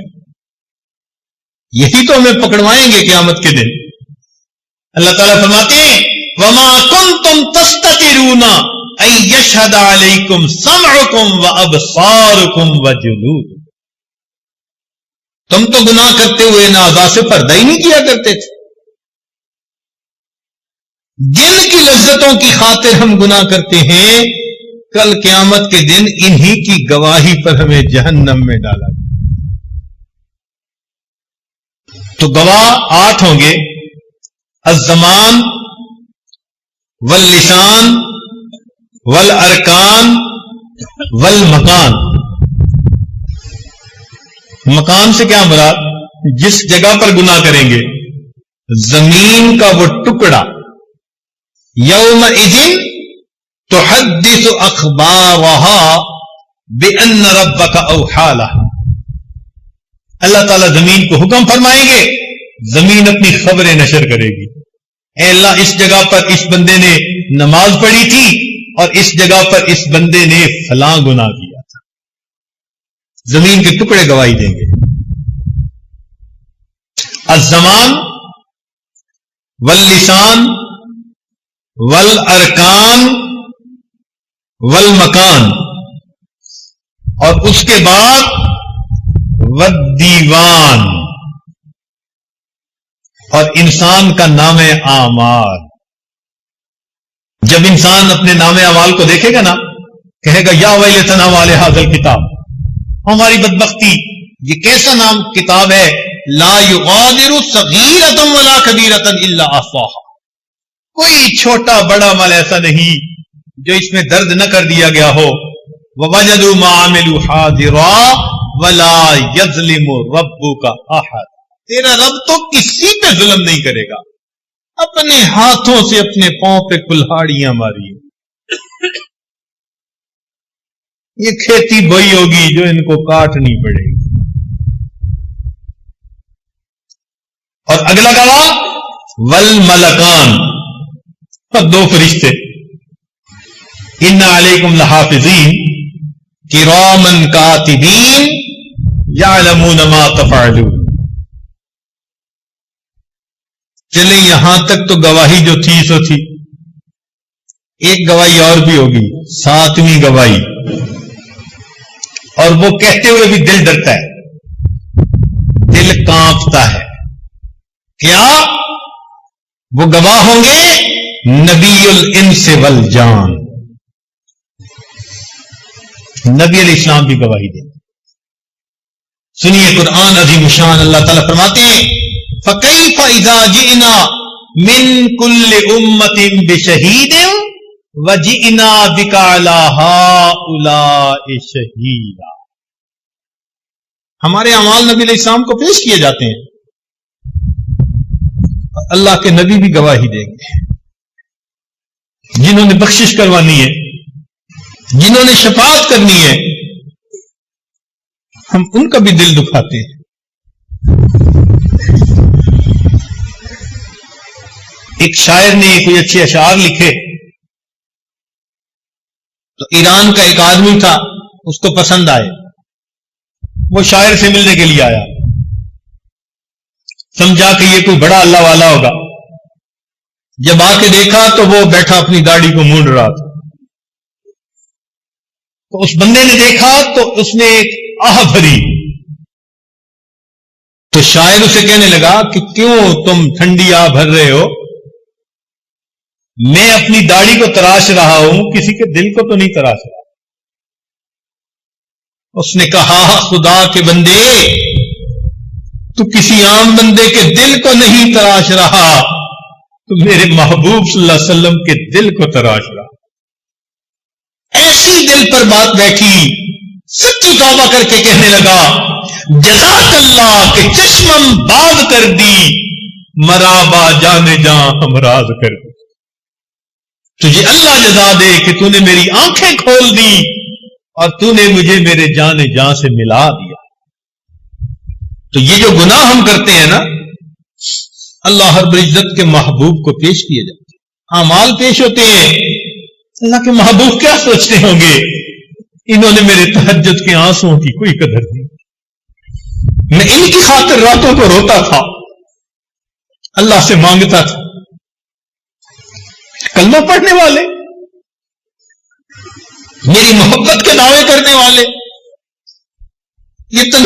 S1: یہی تو ہمیں پکڑوائیں گے قیامت کے دن. اللہ تعالیٰ فرماتے ہیں وما کنتم تستترون ان یشہد علیکم سمعکم وابصارکم وجلودکم. تم تو گناہ کرتے ہوئے ان اعضاء سے پردہ ہی نہیں کیا کرتے تھے. جن کی لذتوں کی خاطر ہم گناہ کرتے ہیں کل قیامت کے دن انہی کی گواہی پر ہمیں جہنم میں ڈالا گیا۔ تو گواہ 8 ہوں گے، الزمان واللسان والارکان والمکان۔ مکان سے کیا مراد؟ جس جگہ پر گناہ کریں گے، زمین کا وہ ٹکڑا، یومئذ تحدث اخبارها بان ربک اوحی لها۔ اللہ تعالیٰ زمین کو حکم فرمائیں گے، زمین اپنی خبریں نشر کرے گی، اے اللہ اس جگہ پر اس بندے نے نماز پڑھی تھی اور اس جگہ پر اس بندے نے فلاں گناہ کیا تھا۔ زمین کے ٹکڑے گواہی دیں گے۔ الزمان واللسان والارکان والمکان، اور اس کے بعد والدیوان، اور انسان کا نام اعمال۔ جب انسان اپنے نام اعمال کو دیکھے گا نا، کہے گا یا ویلتنا ما لہذا الکتاب، ہماری بدبختی، یہ کیسا نام کتاب ہے، لا یغادر صغیرۃ ولا کبیرۃ الا احصاها، کوئی چھوٹا بڑا عمل ایسا نہیں جو اس میں درد نہ کر دیا گیا ہو۔ ووجدوا ما عملوا حاضرا ولا یظلم ربک احد، تیرا رب تو کسی پہ ظلم نہیں کرے گا۔ اپنے ہاتھوں سے اپنے پاؤں پہ کلہاڑیاں ماری، یہ کھیتی بوئی ہوگی جو ان کو کاٹنی پڑے گی۔ اور اگلا گواہ والملکان، اور 2 فرشتے، ان علیکم لحافظین کراما کاتبین یعلمون ما تفعلون۔ چلیں یہاں تک تو گواہی جو تھی سو تھی، ایک گواہی اور بھی ہوگی، 7ویں گواہی، اور وہ کہتے ہوئے بھی دل ڈرتا ہے، دل کانپتا ہے۔ کیا؟ وہ گواہ ہوں گے نبی الانس والجان، نبی علیہ السلام بھی گواہی دیں۔ سنیے قرآن عظیم شان، اللہ تعالیٰ فرماتے ہیں فَكَيْفَ إِذَا جِئْنَا مِن كُلِّ أُمَّةٍ بِشَهِيدٍ وَجِئْنَا بِكَ عَلَى هَؤُلَاءِ شَهِيدًا۔ ہمارے اعمال نبی علیہ السلام کو پیش کیے جاتے ہیں، اللہ کے نبی بھی گواہی دیں گے، جنہوں نے بخشش کروانی ہے، جنہوں نے شفاعت کرنی ہے، ہم ان کا بھی دل دکھاتے ہیں۔ ایک شاعر نے کوئی اچھے اشعار لکھے، تو ایران کا ایک آدمی تھا، اس کو پسند آئے، وہ شاعر سے ملنے کے لیے آیا، سمجھا کہ یہ کوئی بڑا اللہ والا ہوگا۔ جب آ کے دیکھا تو وہ بیٹھا اپنی داڑھی کو مونڈ رہا تھا، تو اس بندے نے دیکھا تو اس نے ایک آہ بھری، تو شاعر اسے کہنے لگا کہ کیوں تم ٹھنڈی آہ بھر رہے ہو، میں اپنی داڑھی کو تراش رہا ہوں، کسی کے دل کو تو نہیں تراش رہا۔ اس نے کہا خدا کے بندے، تو کسی عام بندے کے دل کو نہیں تراش رہا، تو میرے محبوب صلی اللہ علیہ وسلم کے دل کو تراش رہا۔ ایسی دل پر بات بیٹھی، سچی توبہ کر کے کہنے لگا جزاک اللہ کہ چشمم باز کر دی، مرابا جانے جاں ہمراز کر دی۔ تجھے اللہ جزا دے کہ تو نے میری آنکھیں کھول دی اور تو نے مجھے میرے جان جاں سے ملا دیا۔ تو یہ جو گناہ ہم کرتے ہیں نا، اللہ رب العزت کے محبوب کو پیش کیے جاتے ہیں، اعمال پیش ہوتے ہیں، اللہ کے محبوب کیا سوچتے ہوں گے، انہوں نے میرے تہجد کے آنسوؤں کی کوئی قدر نہیں، میں ان کی خاطر راتوں کو روتا تھا، اللہ سے مانگتا تھا۔ کلمہ پڑھنے والے، میری محبت کے دعوے کرنے والے، یہ تنہا